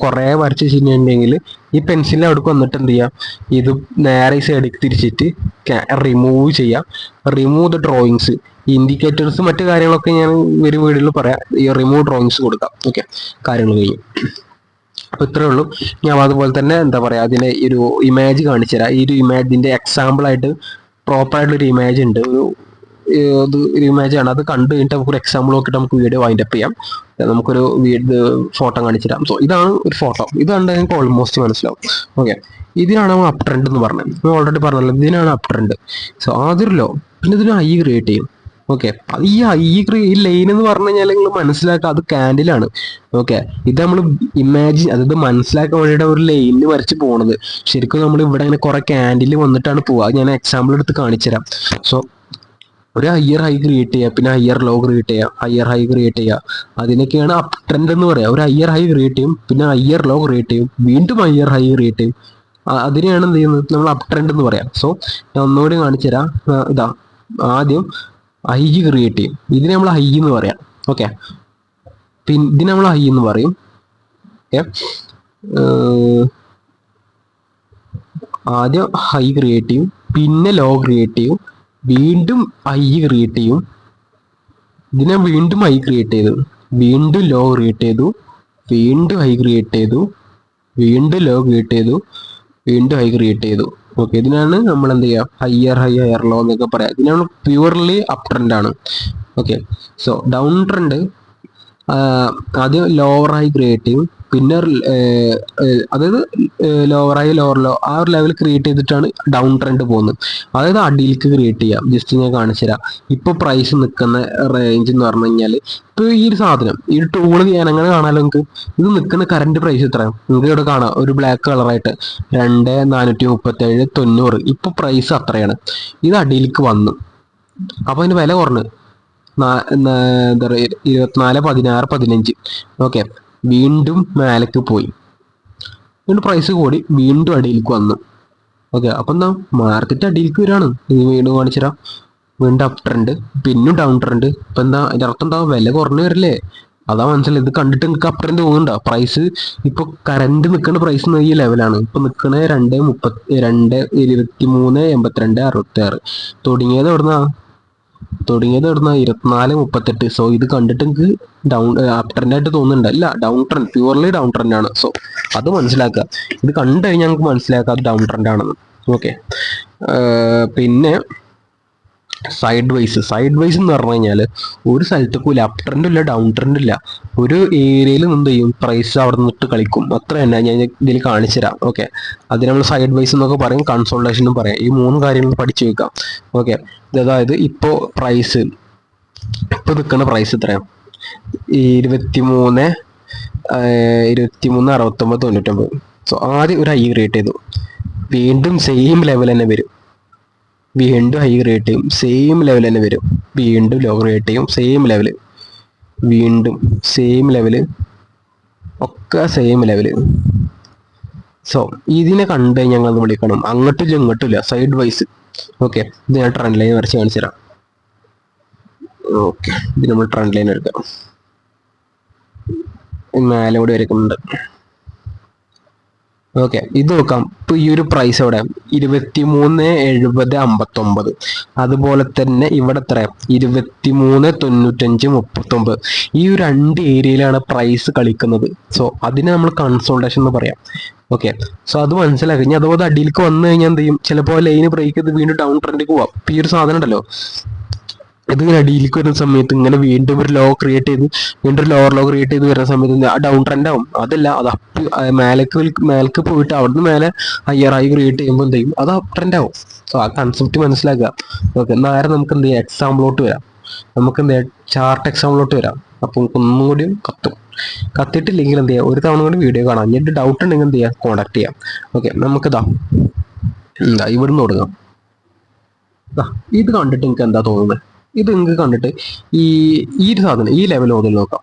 കുറേ വരച്ച് ചെയ്യുന്നുണ്ടെങ്കിൽ ഈ പെൻസിലിന്റെ അവിടേക്ക് വന്നിട്ട് എന്ത് ചെയ്യാം, ഇത് നേരെ ഈ സൈഡിലേക്ക് തിരിച്ചിട്ട് റിമൂവ് ചെയ്യാം. റിമൂവ് ദ ഡ്രോയിങ്സ്, ഇൻഡിക്കേറ്റേഴ്സ് മറ്റു കാര്യങ്ങളൊക്കെ ഞാൻ ഒരു വീഡിയോയിൽ പറയാം. ഈ റിമൂവ് ഡ്രോയിങ്സ് കൊടുക്കാം. ഓക്കെ, കാര്യങ്ങൾ കഴിഞ്ഞു. അപ്പൊ ഇത്രേ ഉള്ളൂ. ഞാൻ അതുപോലെ തന്നെ എന്താ പറയാ, അതിന്റെ ഒരു ഇമേജ് കാണിച്ചു തരാം. ഈ ഒരു ഇമേജിന്റെ എക്സാമ്പിൾ ആയിട്ട് പ്രോപ്പർ ആയിട്ടുള്ള ഒരു ഇമേജ് ഉണ്ട്. ഒരു ഇമേജ് ആണ്. അത് കണ്ടു കഴിഞ്ഞിട്ട് നമുക്ക് ഒരു എക്സാമ്പിൾ നോക്കിയിട്ട് നമുക്ക് വീഡിയോ വൈൻഡ് അപ്പ് ചെയ്യാം. നമുക്കൊരു ഫോട്ടോ കാണിച്ചു തരാം. സോ ഇതാണ് ഒരു ഫോട്ടോ. ഇത് കണ്ടാൽ നിങ്ങൾക്ക് ഓൾമോസ്റ്റ് മനസ്സിലാവും. ഓക്കെ, ഇതിനാണ് നമ്മൾ അപ് ട്രെൻഡ് എന്ന് പറഞ്ഞത്. ഞാൻ ഓൾറെഡി പറഞ്ഞല്ലോ, ഇതിനാണ് അപ് ട്രെൻഡ്. സോ അതൊരു ലോ. പിന്നെ ഇതിന് ഐ ക്രിയേറ്റ് ചെയ്യും. ഓക്കെ, ഈ ലൈൻ എന്ന് പറഞ്ഞു കഴിഞ്ഞാൽ നിങ്ങൾ മനസ്സിലാക്കുക, അത് ക്യാൻഡിലാണ്. ഓക്കെ, ഇത് നമ്മൾ അതായത് മനസ്സിലാക്കാൻ വേണ്ടിയിട്ട് ഒരു ലൈനിൽ വരച്ച് പോണത്. ശരിക്കും നമ്മൾ ഇവിടെ ഇങ്ങനെ കുറെ ക്യാൻഡിൽ വന്നിട്ടാണ് പോവുക. ഞാൻ എക്സാമ്പിൾ എടുത്ത് കാണിച്ചുതരാം. സോ ഒരു ഹയർ ഹൈ ക്രിയേറ്റ് ചെയ്യുക, പിന്നെ ഹയർ ലോ ക്രിയേറ്റ് ചെയ്യുക, ഹയർ ഹൈ ക്രിയേറ്റ് ചെയ്യുക. അതിനൊക്കെയാണ് അപ് ട്രെൻഡ് എന്ന് പറയുക. ഒരു ഹയർ ഹൈ ക്രിയേറ്റ് ചെയ്യും, പിന്നെ ഹയർ ലോ ക്രിയേറ്റ് ചെയ്യും, വീണ്ടും ഹയർ ഹൈ ക്രിയേറ്റ് ചെയ്യും. അതിനെയാണ് എന്ത് ചെയ്യുന്നത്, നമ്മൾ അപ് ട്രെൻഡ് എന്ന് പറയാം. സോ ഞാൻ ഒന്നുകൂടി കാണിച്ചു തരാം. ഇതാ, ആദ്യം ഹൈ ക്രിയേറ്റ് ചെയ്യും. ഇതിനെ നമ്മൾ ഹൈ എന്ന് പറയാം. ഓക്കെ, പിന്നെ ഇതിനെ നമ്മൾ ഹൈ എന്ന് പറയും. ഓക്കെ, ആദ്യം ഹൈ ക്രിയേറ്റ് ചെയ്യും, പിന്നെ ലോ ക്രിയേറ്റ് ചെയ്യും, വീണ്ടും ഹൈ ക്രിയേറ്റ് ചെയ്യും. ഇതിനെ വീണ്ടും ഹൈ ക്രിയേറ്റ് ചെയ്തു, വീണ്ടും ലോ ക്രിയേറ്റ് ചെയ്തു, വീണ്ടും ഹൈ ക്രിയേറ്റ് ചെയ്തു, വീണ്ടും ലോ ക്രിയേറ്റ് ചെയ്തു, വീണ്ടും ഹൈ ക്രിയേറ്റ് ചെയ്തു. ഓക്കെ, ഇതിനാണ് നമ്മൾ എന്ത് ചെയ്യുക, ഹയർ ലോ എന്നൊക്കെ പറയാം. ഇതിനാണ് പ്യുവർലി അപ് ട്രെൻഡ് ആണ്. ഓക്കെ, സോ ഡൗൺ ട്രെൻഡ് ആദ്യം ലോവർ ഹൈ ക്രിയേറ്റ് ചെയ്യും, പിന്നെ അതായത് ലോവർ ഹൈ ലോവർ ലോ ആ ഒരു ലെവൽ ക്രിയേറ്റ് ചെയ്തിട്ടാണ് ഡൗൺ ട്രെൻഡ് പോകുന്നത്. അതായത് അടിയിലേക്ക് ക്രിയേറ്റ് ചെയ്യാം. ജസ്റ്റ് ഞാൻ കാണിച്ചു തരാം. ഇപ്പോൾ പ്രൈസ് നിൽക്കുന്ന റേഞ്ച് എന്ന് പറഞ്ഞു കഴിഞ്ഞാൽ, ഇപ്പോൾ ഈ ഒരു സാധനം, ഈ ഒരു ടൂള് ഞാൻ അങ്ങനെ കാണാമല്ലോ. നിങ്ങൾക്ക് ഇത് നിൽക്കുന്ന കറന്റ് പ്രൈസ് എത്രയാണ് നിങ്ങൾക്ക് ഇവിടെ കാണാം, ഒരു ബ്ലാക്ക് കളറായിട്ട് 2437.90. ഇപ്പോൾ പ്രൈസ് അത്രയാണ്. ഇത് അടിയിലേക്ക് വന്നു, അപ്പോൾ അതിന് വില കുറഞ്ഞു, എന്താ പറയുക 24, 16, 15. ഓക്കെ, വീണ്ടും മേലേക്ക് പോയി, വീണ്ടും പ്രൈസ് കൂടി, വീണ്ടും അടിയിലേക്ക് വന്നു. ഓക്കെ, അപ്പം എന്താ, മാർക്കറ്റ് അടിയിലേക്ക് വരികയാണ്. ഇത് വീണ്ടും കാണിച്ചുതരാം. വീണ്ടും അപ് ട്രെൻഡ്, പിന്നും ഡൗൺ ട്രെൻഡ്. ഇപ്പം എന്താ അതിൻ്റെ അർത്ഥം, എന്താ വില കുറഞ്ഞു വരില്ലേ? അതാ മനസ്സിലായി. ഇത് കണ്ടിട്ട് നിങ്ങൾക്ക് അപ് ട്രെൻഡ് തോന്നുന്നുണ്ടോ? പ്രൈസ് ഇപ്പോൾ കറന്റ് നിൽക്കുന്ന പ്രൈസ് ഈ ലെവലാണ്. ഇപ്പം നിൽക്കണേ 2,23,82,66. തുടങ്ങിയത് എവിടുന്നാ 24,38. സോ ഇത് കണ്ടിട്ട് നിങ്ങൾക്ക് അപ് ട്രെൻഡ് ആയിട്ട് തോന്നുന്നുണ്ട്? അല്ല, down trend, purely down trend ആണ്. സോ അത് മനസ്സിലാക്കുക. ഇത് കണ്ടു കഴിഞ്ഞാൽ നമുക്ക് മനസ്സിലാക്കുക അത് ഡൗൺ ട്രെൻഡ് ആണെന്ന്. ഓക്കെ, പിന്നെ സൈഡ് വൈസ് എന്ന് പറഞ്ഞു കഴിഞ്ഞാൽ ഒരു സ്ഥലത്തേക്കും ഇല്ല, അപ് ട്രെൻഡും ഇല്ല, ഡൗൺ ട്രെൻഡും ഇല്ല. ഒരു ഏരിയയിൽ എന്ത് ചെയ്യും, പ്രൈസ് അവിടെ നിന്നിട്ട് കളിക്കും, അത്ര തന്നെ. ഞാൻ ഇതിൽ കാണിച്ചു തരാം. ഓക്കെ, അതിന് നമ്മൾ സൈഡ് വൈസ് എന്നൊക്കെ പറയും, കൺസോൾട്ടേഷനും പറയാം. ഈ മൂന്ന് കാര്യങ്ങൾ പഠിച്ചു വെക്കാം. ഓക്കെ, അതായത് ഇപ്പോൾ പ്രൈസ്, ഇപ്പോൾ നിൽക്കുന്ന പ്രൈസ് എത്രയാണ്? 23,63,69,99. സോ ആദ്യം ഒരു ഹൈ ക്രിയേറ്റ് ചെയ്തു, വീണ്ടും സെയിം ലെവൽ തന്നെ വരും, വീണ്ടും ഹൈ ക്രിയേറ്റ് ചെയ്യും, സെയിം ലെവൽ തന്നെ വരും, വീണ്ടും ലോ ക്രിയേറ്റ് ചെയ്യും, സെയിം ലെവല്, വീണ്ടും സെയിം ലെവല്, ഒക്കെ സെയിം ലെവല്. സോ ഇതിനെ കണ്ട് ഞങ്ങൾ വിളിക്കണം, അങ്ങോട്ടില്ല ഇങ്ങോട്ടില്ല, സൈഡ് വൈസ്. ഓക്കെ, ഇത് ഞാൻ ട്രെൻഡ് ലൈൻ വരച്ച് കാണിച്ചു തരാം. ഓക്കെ, ഇത് നമ്മൾ ട്രെൻഡ് ലൈൻ എടുക്കാം, മേലെ കൂടി വരയ്ക്കുന്നുണ്ട്. ഓക്കെ, ഇത് നോക്കാം. ഇപ്പൊ ഈ ഒരു പ്രൈസ് എവിടെ? 23,70,59. അതുപോലെ തന്നെ ഇവിടെ എത്ര? 23,95,39. ഈ ഒരു രണ്ട് ഏരിയയിലാണ് പ്രൈസ് കളിക്കുന്നത്. സോ അതിനെ നമ്മൾ കൺസോൾട്ടേഷൻ എന്ന് പറയാം. ഓക്കെ, സോ അത് മനസ്സിലാക്കി. ഇനി അതുപോലെ അടിയിലേക്ക് വന്നു കഴിഞ്ഞാൽ എന്ത് ചെയ്യും? ചിലപ്പോൾ ലൈന് ബ്രേക്ക് ചെയ്ത് വീണ്ടും ഡൗൺ ട്രെൻഡിലേക്ക് പോവാം. ഇപ്പൊ ഈ ഒരു സാധനം ഉണ്ടല്ലോ, ഇതിങ്ങനെ അടിയിലേക്ക് വരുന്ന സമയത്ത് ഇങ്ങനെ വീണ്ടും ഒരു ലോ ക്രിയേറ്റ് ചെയ്ത് വീണ്ടും ഒരു ലോവർ ലോ ക്രിയേറ്റ് ചെയ്ത് വരുന്ന സമയത്ത് ആ ഡൗൺ ട്രെൻഡ് ആവും. അതല്ല, അത് അപ്പ് മേലേക്ക് പോയിട്ട് അവിടുന്ന് മേലെ ഹയർ ആയി ക്രിയേറ്റ് ചെയ്യുമ്പോൾ എന്ത് ചെയ്യും? അത് അപ്പ് ട്രെൻഡ് ആവും. സോ ആ കൺസെപ്റ്റ് മനസ്സിലാക്കുക. ഓക്കെ, നേരെ നമുക്ക് എന്ത് ചെയ്യാം? എക്സാമ്പിളോട്ട് വരാം. നമുക്ക് എന്ത് ചെയ്യാം? ചാർട്ട് എക്സാമ്പിളോട്ട് വരാം. അപ്പോൾ ഒന്നും കൂടി കത്തിയിട്ടില്ലെങ്കിൽ എന്ത് ചെയ്യാം? ഒരു തവണ കൂടി വീഡിയോ കാണാം. എന്നിട്ട് ഡൗട്ട് ഉണ്ടെങ്കിൽ എന്ത് ചെയ്യാം? കോൺടാക്ട് ചെയ്യാം. ഓക്കെ, നമുക്കിതാ ഇവിടുന്ന് തുടങ്ങാം. ഇത് കണ്ടിട്ട് നിങ്ങൾക്ക് എന്താ തോന്നുന്നത്? ഇത് നിങ്ങൾക്ക് കണ്ടിട്ട് ഈ ഒരു സാധനം, ഈ ലെവൽ മുതൽ നോക്കാം.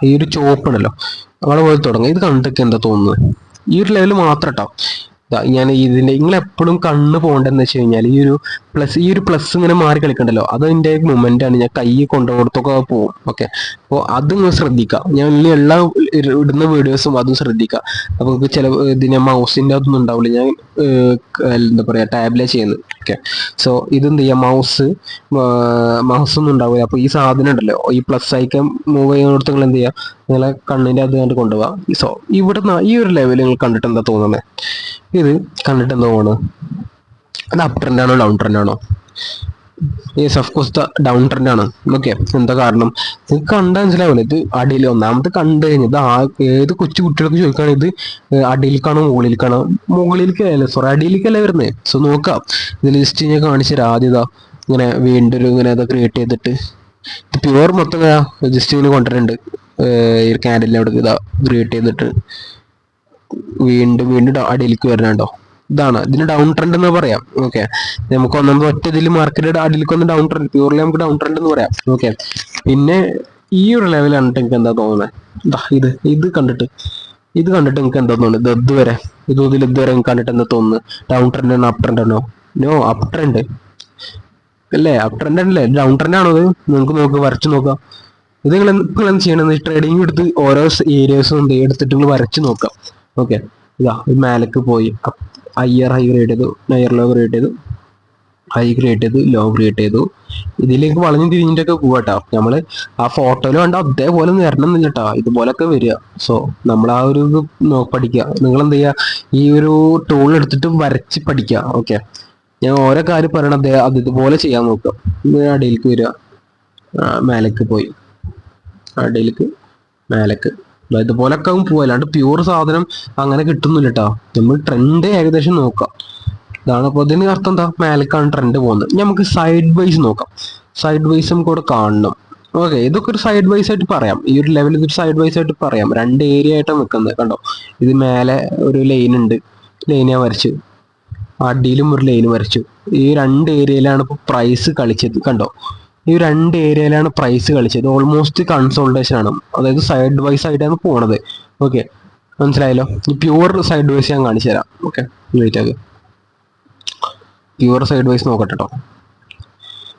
ഈ ഒരു ചോപ്പുണ്ടല്ലോ, അവിടെ പോയി തുടങ്ങാം. ഇത് കണ്ടിട്ട് എന്താ തോന്നുന്നത്? ഈ ഒരു ലെവൽ മാത്രം കേട്ടോ. ഞാൻ ഇതിന്റെ നിങ്ങൾ എപ്പോഴും കണ്ണ് പോകേണ്ടതെന്ന് വെച്ച് കഴിഞ്ഞാൽ ഈ ഒരു പ്ലസ് ഇങ്ങനെ മാറി കളിക്കണ്ടല്ലോ, അതിന്റെ മൊമെന്റ് ആണ്. ഞാൻ കൈ കൊണ്ടുപോകത്തൊക്കെ പോകും. ഓക്കെ, അപ്പോൾ അത് നിങ്ങൾ ശ്രദ്ധിക്കുക. ഞാൻ ഇനി എല്ലാ ഇടുന്ന വീഡിയോസും അതും ശ്രദ്ധിക്കുക. അപ്പോൾ നിങ്ങൾക്ക് ചില ഇതിന് മൗസിന്റെ അതൊന്നും ഉണ്ടാവില്ല. ഞാൻ എന്താ പറയാ, ടാബിലെ ചെയ്യുന്നത്. ഓക്കെ, സോ ഇതെന്ത് ചെയ്യാം? മൗസ് ഒന്നും ഉണ്ടാവില്ല. അപ്പോൾ ഈ സാധനം ഉണ്ടല്ലോ, ഈ പ്ലസ് ഐക്കൺ മൂവ് ചെയ്യുന്നിടത്ത് നിങ്ങൾ എന്ത് ചെയ്യുക? നിങ്ങളെ കണ്ണിന്റെ അത് കണ്ട് കൊണ്ടുപോകാം. സോ ഇവിടുന്ന് ഈ ഒരു ലെവൽ നിങ്ങൾ കണ്ടിട്ട് എന്താ തോന്നുന്നത്? ഇത് കണ്ടിട്ട് എന്താ തോന്നുന്നത്? അത് അപ് ട്രെൻഡ് ആണോ ഡൗൺ ട്രെൻഡ് ആണോ? Yes, of course down trend ആണ്. ഓക്കെ, എന്താ കാരണം? നിങ്ങൾക്ക് കണ്ടാൽ മനസ്സിലാവില്ല. ഇത് അടിയിൽ ഒന്നാമത് കണ്ടു കഴിഞ്ഞത് ഏത് കൊച്ചു കുട്ടികൾക്ക് ചോദിക്കുകയാണ്, ഇത് അടിയിലേക്കാണോ മുകളിലേക്കാണോ? മുകളിലേക്കല്ല, സോറി, അടിയിലേക്കല്ല വരുന്നത്. സോ നോക്കാം, ഇത് ലിസ്റ്റ് ഞാൻ കാണിച്ചു തരാം. ആദ്യതാ ഇങ്ങനെ വീണ്ടും ഇങ്ങനെ അത് ക്രിയേറ്റ് ചെയ്തിട്ട് ഇത് പ്യുവർ മൊത്തം ജസ്റ്റ് ഇങ്ങനെ കൊണ്ടുവരുന്നുണ്ട്. ഈ ക്യാൻഡലിനെ അവിടെ ഇതാ ക്രിയേറ്റ് ചെയ്തിട്ട് വീണ്ടും അടിയിലേക്ക് വരണുണ്ടോ? ഇതാണ് ഇതിന് ഡൗൺ ട്രെൻഡ് എന്ന് പറയാം. ഓക്കെ, നമുക്ക് ഒന്നാമത് ഒറ്റ ഇതിൽ മാർക്കറ്റ് അടിയിലേക്ക് വന്ന് ഡൗൺ ട്രെൻഡ്, പ്യൂർലി നമുക്ക് ഡൗൺ ട്രെൻഡ് എന്ന് പറയാം. ഓക്കെ, പിന്നെ ഈ ഒരു ലെവൽ കണ്ടിട്ട് എനിക്ക് എന്താ തോന്നുന്നത്? ഇത് കണ്ടിട്ട് നിങ്ങൾക്ക് എന്താ തോന്നുന്നത്? ഇതുവരെ നിങ്ങൾക്ക് കണ്ടിട്ട് എന്താ തോന്നുന്നത്? ഡൗൺ ട്രെൻഡ് ആണോ അപ് ട്രെൻഡ് ആണോ? നോ, അപ് ട്രെൻഡ് അല്ലേ? അപ് ട്രെൻഡ് അല്ലേ? ഡൗൺ ട്രെൻഡ് ആണോ? ഇത് നിങ്ങൾക്ക് വരച്ചു നോക്കാം. ഇത് നിങ്ങൾ എന്ത് ചെയ്യണമെന്ന് ട്രേഡിംഗ് എടുത്ത് ഓരോ ഏരിയസും എടുത്തിട്ട് നിങ്ങൾ വരച്ച് നോക്കാം. ഓക്കെ, മേലേക്ക് പോയി ഹയർ ക്രിയേറ്റ് ചെയ്തു, ഹയർ ലോ ക്രിയേറ്റ് ചെയ്തു, ഹൈ ക്രിയേറ്റ് ചെയ്തു, ലോ ക്രിയേറ്റ് ചെയ്തു. ഇതിലേക്ക് വളഞ്ഞു തിരിഞ്ഞിട്ടൊക്കെ പോവാട്ടോ. നമ്മൾ ആ ഫോട്ടോയിൽ കണ്ട അതേപോലെ വരണം എന്നില്ല കേട്ടോ, ഇതുപോലൊക്കെ വരിക. സോ നമ്മൾ ആ ഒരു ഇത് പഠിക്കുക. നിങ്ങൾ എന്ത് ചെയ്യുക? ഈ ഒരു ടൂൾ എടുത്തിട്ട് വരച്ച് പഠിക്കുക. ഓക്കെ, ഞാൻ ഓരോ കാര്യം പറയണത് അത് ഇതുപോലെ ചെയ്യാൻ നോക്കുക. അടിയിലേക്ക് വരിക, മേലേക്ക് പോയി, അടിയിലേക്ക്, മേലേക്ക്, ഇതുപോലൊക്കെ പോവുക. അല്ലാണ്ട് പ്യൂർ സാധനം അങ്ങനെ കിട്ടുന്നില്ല കേട്ടോ. നമ്മൾ ട്രെൻഡ് ഏകദേശം നോക്കാം. ഇതാണ്. അപ്പോൾ ഇതിന് അർത്ഥം എന്താ? മേലേക്കാണ് ട്രെൻഡ് പോകുന്നത്. നമുക്ക് സൈഡ് വൈസ് നോക്കാം. സൈഡ് വൈസ് നമുക്ക് ഇവിടെ കാണണം. ഓക്കെ, ഇതൊക്കെ ഒരു സൈഡ് വൈസ് ആയിട്ട് പറയാം. ഈ ഒരു ലെവലിൽ ഇതൊരു സൈഡ് വൈസ് ആയിട്ട് പറയാം. രണ്ട് ഏരിയ ആയിട്ടാണ് നിൽക്കുന്നത്. കണ്ടോ, ഇത് മേലെ ഒരു ലൈൻ ഉണ്ട്, ലൈൻ ഞാൻ വരച്ചു, അടിയിലും ഒരു ലൈൻ വരച്ചു. ഈ രണ്ട് ഏരിയയിലാണ് ഇപ്പോൾ പ്രൈസ് കളിച്ചത്. കണ്ടോ, ഈ രണ്ട് ഏരിയയിലാണ് പ്രൈസ് കളിച്ചത്. ഓൾമോസ്റ്റ് കൺസോൾട്ടേഷൻ ആണ്, അതായത് സൈഡ് വൈസ് ആയിട്ടാണ് പോണത്. ഓക്കെ, മനസ്സിലായല്ലോ? ഈ പ്യൂർ സൈഡ് വൈസ് ഞാൻ കാണിച്ചു തരാം. ഓക്കെ, വെയിറ്റ് ആക്കുക, പ്യൂർ സൈഡ് വൈസ് നോക്കട്ടെ കേട്ടോ.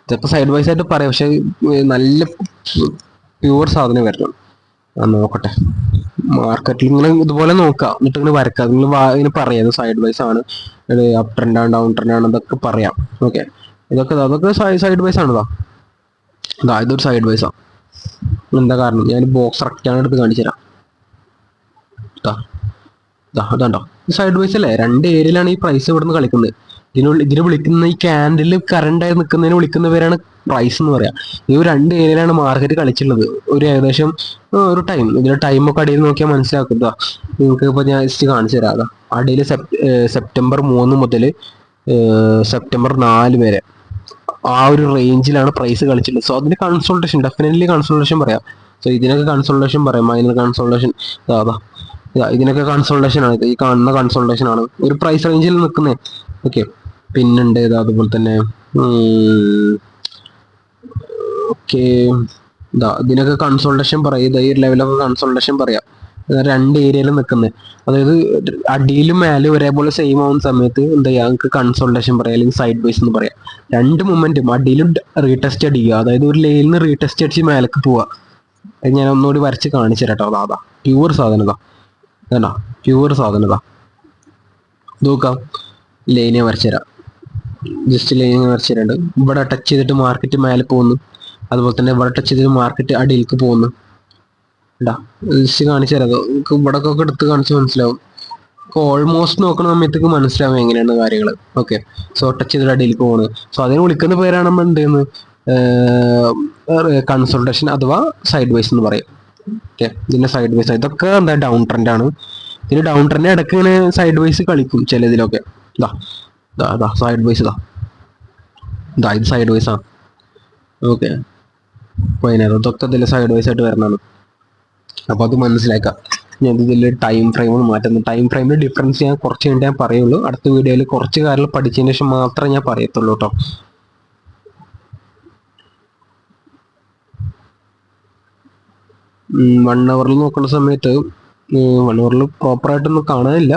ചിലപ്പോൾ സൈഡ് വൈസ് ആയിട്ട് പറയാം, പക്ഷെ നല്ല പ്യൂർ സാധനം വരണം. നോക്കട്ടെ, മാർക്കറ്റിൽ നിങ്ങൾ ഇതുപോലെ നോക്കാം, എന്നിട്ട് ഇങ്ങനെ വരക്കുക. നിങ്ങൾ ഇങ്ങനെ പറയാം ഇത് സൈഡ് വൈസ് ആണ്, അപ് ട്രെൻഡ് ആണ്, ഡൗൺ ട്രെൻഡ് ആണ്, ഇതൊക്കെ പറയാം. ഓക്കെ, അതൊക്കെ സൈഡ് വൈസ് ആണതാ. ഇതൊരു സൈഡ് വൈസാ. എന്താ കാരണം? ഞാൻ ബോക്സ് റെക്റ്റാണ് എടുത്ത് കാണിച്ചു തരാം. അതുണ്ടോ, സൈഡ് വൈസ് അല്ലേ? രണ്ട് ഏരിയയിലാണ് ഈ പ്രൈസ് ഇവിടുന്ന് കളിക്കുന്നത്. ഇതിനെ വിളിക്കുന്ന ഈ ക്യാൻഡിൽ കറണ്ടായി നിൽക്കുന്നതിന് വിളിക്കുന്ന പേരാണ് പ്രൈസ് എന്ന് പറയാം. ഈ ഒരു രണ്ട് ഏരിയയിലാണ് മാർക്കറ്റ് കളിച്ചുള്ളത്. ഒരു ഏകദേശം ഒരു ടൈം, ഇതിന്റെ ടൈമൊക്കെ അടിയിൽ നോക്കിയാൽ മനസ്സിലാക്കുക. നിങ്ങൾക്ക് ഇപ്പോൾ ഞാൻ ജസ്റ്റ് കാണിച്ചു തരാം. അടിയിൽ സെപ്റ്റംബർ 3 മുതൽ സെപ്റ്റംബർ 4 വരെ ആ ഒരു റേഞ്ചിലാണ് പ്രൈസ് കളിച്ചിട്ടുള്ളത്. സോ അതിന് കൺസൾട്ടേഷൻ, ഡെഫിനറ്റ്ലി കൺസൾട്ടേഷൻ പറയാം. സോ ഇതിനൊക്കെ കൺസൾട്ടേഷൻ പറയാം, മൈനർ കൺസൾട്ടേഷൻ. ഇതിനൊക്കെ കൺസൾട്ടേഷൻ ആണ്, ഈ കാണുന്ന കൺസൾട്ടേഷൻ ആണ് ഒരു പ്രൈസ് റേഞ്ചിൽ നിൽക്കുന്നത്. ഓക്കെ, പിന്നുണ്ട് അതുപോലെ തന്നെ ഓക്കെ ഇതിനൊക്കെ കൺസൾട്ടേഷൻ പറയാം. ഈ ഒരു ലെവലൊക്കെ കൺസൾട്ടേഷൻ പറയാം. രണ്ട് ഏരിയയിൽ നിൽക്കുന്നത്, അതായത് അടിയിലും മേലും ഒരേപോലെ സെയിം ആവുന്ന സമയത്ത് എന്താ ചെയ്യുക, നിങ്ങൾക്ക് കൺസൾട്ടേഷൻ പറയാം, അല്ലെങ്കിൽ സൈഡ് വൈസ് എന്ന് പറയാം. രണ്ട് മൊമെന്റും അടിയിലും റീടെസ്റ്റ് അടിക്കുക, അതായത് ഒരു ലൈനിൽ നിന്ന് റീടെസ്റ്റ് അടിച്ച് മേലേക്ക് പോവുക. ഞാൻ ഒന്നുകൂടി വരച്ച് കാണിച്ചു തരാട്ടോ. അതാ പ്യൂർ സാധനത, അതാ പ്യൂർ സാധനത. നോക്കാം, ലൈനെ വരച്ചുതരാം. ജസ്റ്റ് ലൈനെ വരച്ചു തരാണ്ട്. ഇവിടെ ടച്ച് ചെയ്തിട്ട് മാർക്കറ്റ് മേലെ പോകുന്നു, അതുപോലെ തന്നെ ഇവിടെ ടച്ച് ചെയ്തിട്ട് മാർക്കറ്റ് അടിയിലേക്ക് പോകുന്നു. ജസ്റ്റ് കാണിച്ചു തരാം. നമുക്ക് ഇവിടെ ഒക്കെ എടുത്ത് കാണിച്ച് മനസ്സിലാവും. ഓൾമോസ്റ്റ് നോക്കണ സമയത്തേക്ക് മനസ്സിലാവും എങ്ങനെയാണ് കാര്യങ്ങൾ. ഓക്കെ, സോ ടച്ച് ചെയ്തിട്ട് അടിയിലേക്ക് പോകുന്നത്. സോ അതിനെ വിളിക്കുന്ന പേരാണ് നമ്മൾ എന്ത് ചെയ്യുന്നത്, കൺസൾട്ടേഷൻ അഥവാ സൈഡ് വൈസ് എന്ന് പറയും. ഓക്കെ, ഇതിന്റെ സൈഡ് വൈസ് ഇതൊക്കെ എന്താ ഡൗൺ ട്രെൻഡ് ആണ്. ഇതിന് ഡൗൺ ട്രെൻഡ് ഇടയ്ക്ക് ഇങ്ങനെ സൈഡ് വൈസ് കളിക്കും ചിലതിലൊക്കെ. സൈഡ് വൈസ് ഇത് സൈഡ് വൈസ് ആണ്. ഓക്കെ, അപ്പോൾ ഇതൊക്കെ ഇതിൽ സൈഡ് വൈസ് ആയിട്ട് വരണതാണ്. അപ്പോൾ അത് മനസ്സിലാക്കാം. ഞാൻ ഇതിൽ ടൈം ഫ്രെയിം മാറ്റുന്നു. ടൈം ഫ്രെയിമിൽ ഡിഫറൻസ് ഞാൻ കുറച്ച് കഴിഞ്ഞിട്ട് ഞാൻ പറയുള്ളൂ. അടുത്ത വീഡിയോയിൽ കുറച്ച് കാര്യങ്ങൾ പഠിച്ചതിന് ശേഷം മാത്രമേ ഞാൻ പറയത്തുള്ളൂ കേട്ടോ. വൺ അവറിൽ നോക്കുന്ന സമയത്ത് 1 അവറിൽ പ്രോപ്പറായിട്ടൊന്നും കാണാനില്ല.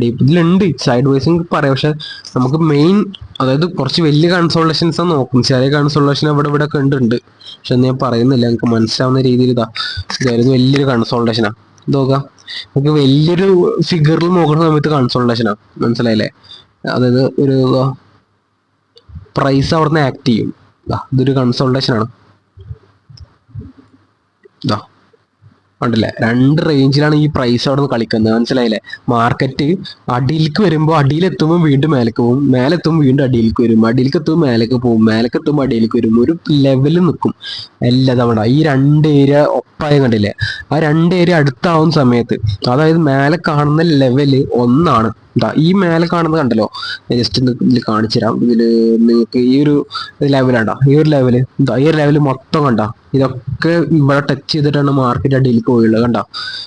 ഇതിലുണ്ട് സൈഡ് വൈസും പറയാം, പക്ഷെ നമുക്ക് മെയിൻ അതായത് കുറച്ച് വലിയ കൺസോളേഷൻസ് നോക്കും. ചെറിയ കൺസോളേഷൻ അവിടെ ഇവിടെ ഒക്കെ ഉണ്ട്, പക്ഷെ ഞാൻ പറയുന്നില്ല, നമുക്ക് മനസ്സിലാവുന്ന രീതിയിൽ ഇതായിരുന്നു വലിയൊരു കൺസോൾട്ടേഷനാണ്. ഇത് നോക്കാം, നമുക്ക് വലിയൊരു ഫിഗറിൽ നോക്കുന്ന സമയത്ത് കൺസോൾട്ടേഷനാണ്, മനസ്സിലായില്ലേ? അതായത് ഒരു പ്രൈസ് അവിടെ നിന്ന് ആക്ട് ചെയ്യും. ഇതൊരു കൺസോൾട്ടേഷനാണ്. ഉണ്ടല്ലേ, രണ്ട് റേഞ്ചിലാണ് ഈ പ്രൈസ് അവിടെ നിന്ന് കളിക്കുന്നത്, മനസ്സിലായില്ലേ? മാർക്കറ്റ് അടിയിലേക്ക് വരുമ്പോൾ അടിയിലെത്തുമ്പോൾ വീണ്ടും മേലേക്ക് പോകും, മേലെത്തുമ്പോൾ വീണ്ടും അടിയിലേക്ക് വരും, അടിയിലേക്ക് എത്തുമ്പോൾ മേലേക്ക് പോകും, മേലേക്ക് എത്തുമ്പോൾ അടിയിലേക്ക് വരും. ഒരു ലെവലിൽ നിൽക്കും എല്ലാ തവണ. ഈ രണ്ട് ഏരിയ ഒപ്പായം കണ്ടില്ലേ? ആ രണ്ട് ഏരിയ അടുത്താവുന്ന സമയത്ത്, അതായത് മേലെ കാണുന്ന ലെവല് ഒന്നാണ്. ഈ മേലെ കാണുന്നത് കണ്ടല്ലോ, ജസ്റ്റ് ഇതിൽ കാണിച്ചു തരാം. ഇതിൽ നിങ്ങൾക്ക് ഈ ഒരു ലെവലാണ്ടാ, ഈ ഒരു ലെവല് ഈ ഒരു ലെവല് മൊത്തം കണ്ട, ഇതൊക്കെ ഇവിടെ ടച്ച് ചെയ്തിട്ടാണ് മാർക്കറ്റ് അടിയിലേക്ക് പോയുള്ളത്. കണ്ട,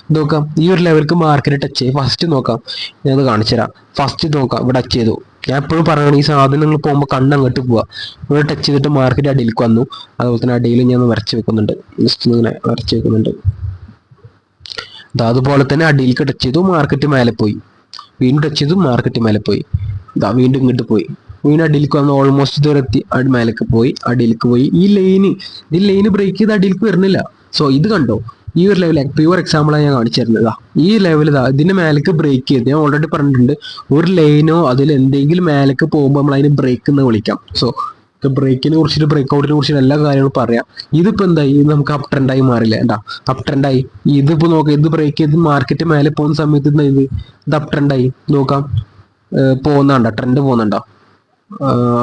ഇത് നോക്കാം, ഈ ഒരു ലെവലിക്ക് മാർക്കറ്റ് ടച്ച് ചെയ്യും. ഫസ്റ്റ് നോക്കാം, ഞാനത് കാണിച്ചു തരാം. ഫസ്റ്റ് നോക്കാം, ഇവിടെ ടച്ച് ചെയ്തു. ഞാൻ എപ്പോഴും പറയണം, ഈ സാധനങ്ങൾ പോകുമ്പോൾ കണ്ണ് അങ്ങോട്ട് പോവുക. ഇവിടെ ടച്ച് ചെയ്തിട്ട് മാർക്കറ്റ് അടിയിലേക്ക് വന്നു. അതുപോലെ തന്നെ അടിയിൽ ഞാൻ വരച്ച് വെക്കുന്നുണ്ട്, ജസ്റ്റ് ഇങ്ങനെ വരച്ച് വെക്കുന്നുണ്ട്. അതുപോലെ തന്നെ അടിയിലേക്ക് ടച്ച് ചെയ്തു, മാർക്കറ്റ് മേലെ പോയി. വീണ്ടും ടച്ച് ചെയ്തു, മാർക്കറ്റ് മേലെ പോയി. വീണ്ടും ഇങ്ങോട്ട് പോയി, വീണ്ടും അടിയിലേക്ക് വന്ന് ഓൾമോസ്റ്റ് ഇതുവരെ എത്തി, മേലേക്ക് പോയി, അടിയിലേക്ക് പോയി. ഈ ലൈന് ബ്രേക്ക് ചെയ്ത് അടിയിലേക്ക് വരുന്നില്ല. സോ ഇത് കണ്ടോ, ഈ ഒരു ലെവൽ പ്യുവർ എക്സാമ്പിളാണ് ഞാൻ കാണിച്ചു തരുന്നത്. ഈ ലെവൽ ഇതിന്റെ മേലേക്ക് ബ്രേക്ക് ചെയ്ത്, ഞാൻ ഓൾറെഡി പറഞ്ഞിട്ടുണ്ട്, ഒരു ലൈനോ അതിൽ എന്തെങ്കിലും മേലേക്ക് പോകുമ്പോൾ നമ്മൾ അതിന് ബ്രേക്ക് എന്ന് വിളിക്കാം. സോ ബ്രേക്കിനെ കുറിച്ചിട്ട് ബ്രേക്ക്ഔട്ടിനെ കുറിച്ചിട്ട് എല്ലാ കാര്യങ്ങളും പറയാം. ഇതിപ്പോ എന്തായി, നമുക്ക് അപ് ട്രെൻഡായി മാറില്ല. അപ് ട്രെൻഡായി. ഇതിപ്പോ നോക്കാം, ഇത് ബ്രേക്ക് ചെയ്ത് മാർക്കറ്റ് മേലെ പോകുന്ന സമയത്ത് ഇത് അപ് ട്രെൻഡായി. നോക്കാം, പോകുന്നുണ്ടോ, ട്രെൻഡ് പോകുന്നുണ്ടോ?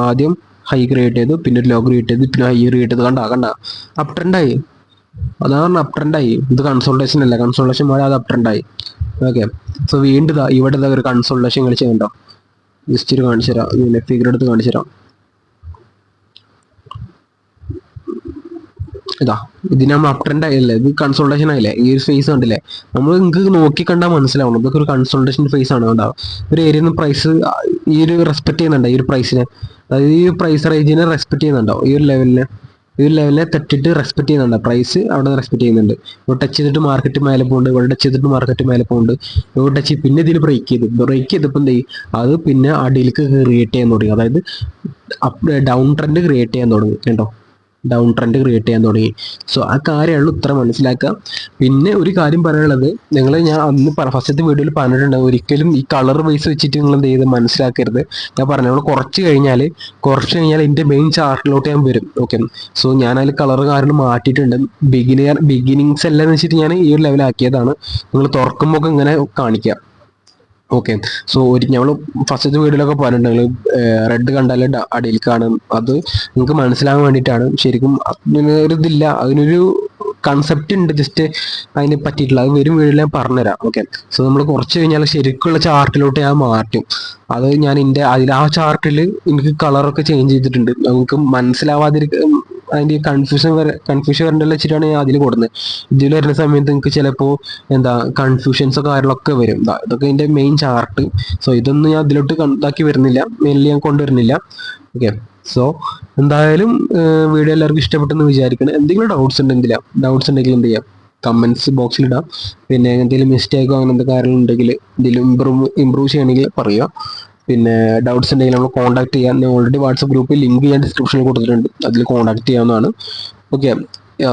ആദ്യം ഹൈ ക്രിയേറ്റ് ചെയ്തു, പിന്നെ ലോ ക്രിയേറ്റ് ചെയ്തു, പിന്നെ ഹൈ ക്രിയേറ്റ് ചെയ്ത്. കണ്ട അപ് ട്രെൻഡായി. അതാണ് അപ് ട്രെൻഡായി. ഇത് കൺസൾട്ടേഷൻ അല്ല, കൺസൾട്ടേഷൻ പോലെ അത് അപ് ട്രെൻഡായി. ഓക്കെ, സോ വീണ്ടും ഇവിടെ ഒരു കൺസൾട്ടേഷൻ കളിച്ചുണ്ടോ, ജസ്റ്റ് ഒരു കാണിച്ചു തരാം. ഫിഗർ എടുത്ത് കാണിച്ചു തരാം. ഇതിന് നമ്മൾ അപ് ട്രെൻഡ് ആയില്ലേ, ഇത് കൺസൾട്ടേഷൻ ആയില്ലേ? ഈ ഒരു ഫേസ് കണ്ടില്ലേ? നമ്മൾ നിങ്ങൾക്ക് നോക്കി കണ്ടാൽ മനസ്സിലാവണം, ഇതൊക്കെ ഒരു കൺസൾട്ടേഷൻ ഫേസ് ആണ്. ഉണ്ടാവും ഒരു ഏരിയയിൽ നിന്ന് പ്രൈസ് ഈ ഒരു റെസ്പെക്ട് ചെയ്യുന്നുണ്ടോ, ഈ ഒരു പ്രൈസിനെ, അതായത് ഈ പ്രൈസ് റേഞ്ചിനെ റെസ്പെക്ട് ചെയ്യുന്നുണ്ടോ? ഈ ഒരു ലെവലിനെ തട്ടിട്ട് റെസ്പെക്ട് ചെയ്യുന്നുണ്ടോ? പ്രൈസ് അവിടെ റെസ്പെക്ട് ചെയ്യുന്നുണ്ട്. ഇവിടെ ടച്ച് ചെയ്തിട്ട് മാർക്കറ്റ് മേലെ പോകുന്നുണ്ട്, ഇവിടെ ടച്ച് ചെയ്തിട്ട് മാർക്കറ്റ് മേലെ പോകുന്നുണ്ട്, ഇവിടെ ടച്ച് പിന്നെ ഇതിൽ ബ്രേക്ക് ചെയ്തപ്പോൾ എന്ത് ചെയ്യും, അത് പിന്നെ അടിയിലേക്ക് ക്രിയേറ്റ് ചെയ്യാൻ തുടങ്ങി. അതായത് ഡൗൺ ട്രെൻഡ് ക്രിയേറ്റ് ചെയ്യാൻ തുടങ്ങി. കേട്ടോ, ഡൗൺ ട്രെൻഡ് ക്രിയേറ്റ് ചെയ്യാൻ തുടങ്ങി. സോ ആ കാര്യമുള്ളൂ, ഇത്ര മനസ്സിലാക്കുക. പിന്നെ ഒരു കാര്യം പറയാനുള്ളത്, ഞാൻ അന്ന് ഫസ്റ്റത്തെ വീഡിയോയിൽ പറഞ്ഞിട്ടുണ്ട്, ഒരിക്കലും ഈ കളർ വൈസ് വെച്ചിട്ട് നിങ്ങൾ എന്ത് ചെയ്ത് മനസ്സിലാക്കരുത്. ഞാൻ പറഞ്ഞു, നമ്മൾ കുറച്ച് കഴിഞ്ഞാൽ എൻ്റെ മെയിൻ ചാർട്ടിലോട്ട് ഞാൻ വരും. ഓക്കെ, സോ ഞാൻ അതിൽ കളർ കാരണം മാറ്റിയിട്ടുണ്ട്. ബിഗിനിങ്സ് എല്ലാം വെച്ചിട്ട് ഞാൻ ഈ ഒരു ലെവലാക്കിയതാണ്. നിങ്ങൾ തുറക്കുമ്പോൾ ഇങ്ങനെ കാണിക്കാം. ഓക്കെ. സോ നമ്മൾ ഫസ്റ്റത്തെ വീഡിയോയിലൊക്കെ പറഞ്ഞിട്ടുണ്ടെങ്കിൽ റെഡ് കണ്ടാൽ അടിയിൽ കാണും, അത് നിങ്ങൾക്ക് മനസ്സിലാകാൻ വേണ്ടിയിട്ടാണ്. ശരിക്കും അതിന് ഒരു ഇതില്ല, അതിനൊരു കൺസെപ്റ്റ് ഉണ്ട്, ജസ്റ്റ് അതിനെ പറ്റിയിട്ടുള്ള അത് വരും വീഡിയോയിൽ ഞാൻ പറഞ്ഞുതരാം. ഓക്കെ. സോ നമ്മൾ കുറച്ച് കഴിഞ്ഞാൽ ശരിക്കുള്ള ചാർട്ടിലോട്ട് ഞാൻ മാറ്റും. അത് ഞാൻ അതിൽ ആ ചാർട്ടിൽ എനിക്ക് കളറൊക്കെ ചേഞ്ച് ചെയ്തിട്ടുണ്ട്, നമുക്ക് മനസ്സിലാവാതിരിക്കും, അതിൻ്റെ കൺഫ്യൂഷൻ വരണ്ടല്ലോ വെച്ചിട്ടാണ് ഞാൻ അതിൽ കൊടുക്കുന്നത്. ഇതിൽ വരുന്ന സമയത്ത് നിങ്ങൾക്ക് ചിലപ്പോൾ കൺഫ്യൂഷൻസോ കാര്യങ്ങളൊക്കെ വരും. ഇതൊക്കെ ഇതിൻ്റെ മെയിൻ ചാർട്ട്. സോ ഇതൊന്നും ഞാൻ അതിലോട്ട് ഇതാക്കി വരുന്നില്ല, മെയിൻലി ഞാൻ കൊണ്ടുവരുന്നില്ല. ഓക്കെ. സോ എന്തായാലും വീഡിയോ എല്ലാവർക്കും ഇഷ്ടപ്പെട്ടെന്ന് വിചാരിക്കണം. എന്തെങ്കിലും ഡൗട്ട്സ് ഉണ്ടെങ്കിൽ എന്ത് ചെയ്യാം, കമൻസ് ബോക്സിൽ ഇടാം. പിന്നെ എന്തെങ്കിലും മിസ്റ്റേക്കോ അങ്ങനത്തെ കാര്യങ്ങളുണ്ടെങ്കിൽ എന്തെങ്കിലും ഇമ്പ്രൂവ് ചെയ്യണമെങ്കിൽ പറയുക. പിന്നെ ഡൗട്ട്സ് ഉണ്ടെങ്കിൽ നമ്മൾ കോൺടാക്ട് ചെയ്യാം. ഞാൻ ഓൾറെഡി വാട്സപ്പ് ഗ്രൂപ്പിൽ ലിങ്ക് ഞാൻ ഡിസ്ക്രിപ്ഷനിൽ കൊടുത്തിട്ടുണ്ട്, അതിൽ കോൺടാക്ട് ചെയ്യാവുന്നതാണ്. ഓക്കെ.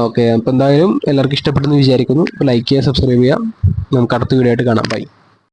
ഓക്കെ. അപ്പോൾ എന്തായാലും എല്ലാവർക്കും ഇഷ്ടപ്പെട്ടെന്ന് വിചാരിക്കുന്നു. ലൈക്ക് ചെയ്യുക, സബ്സ്ക്രൈബ് ചെയ്യുക. നമുക്ക് അടുത്ത വീഡിയോ ആയിട്ട് കാണാം. ബൈ.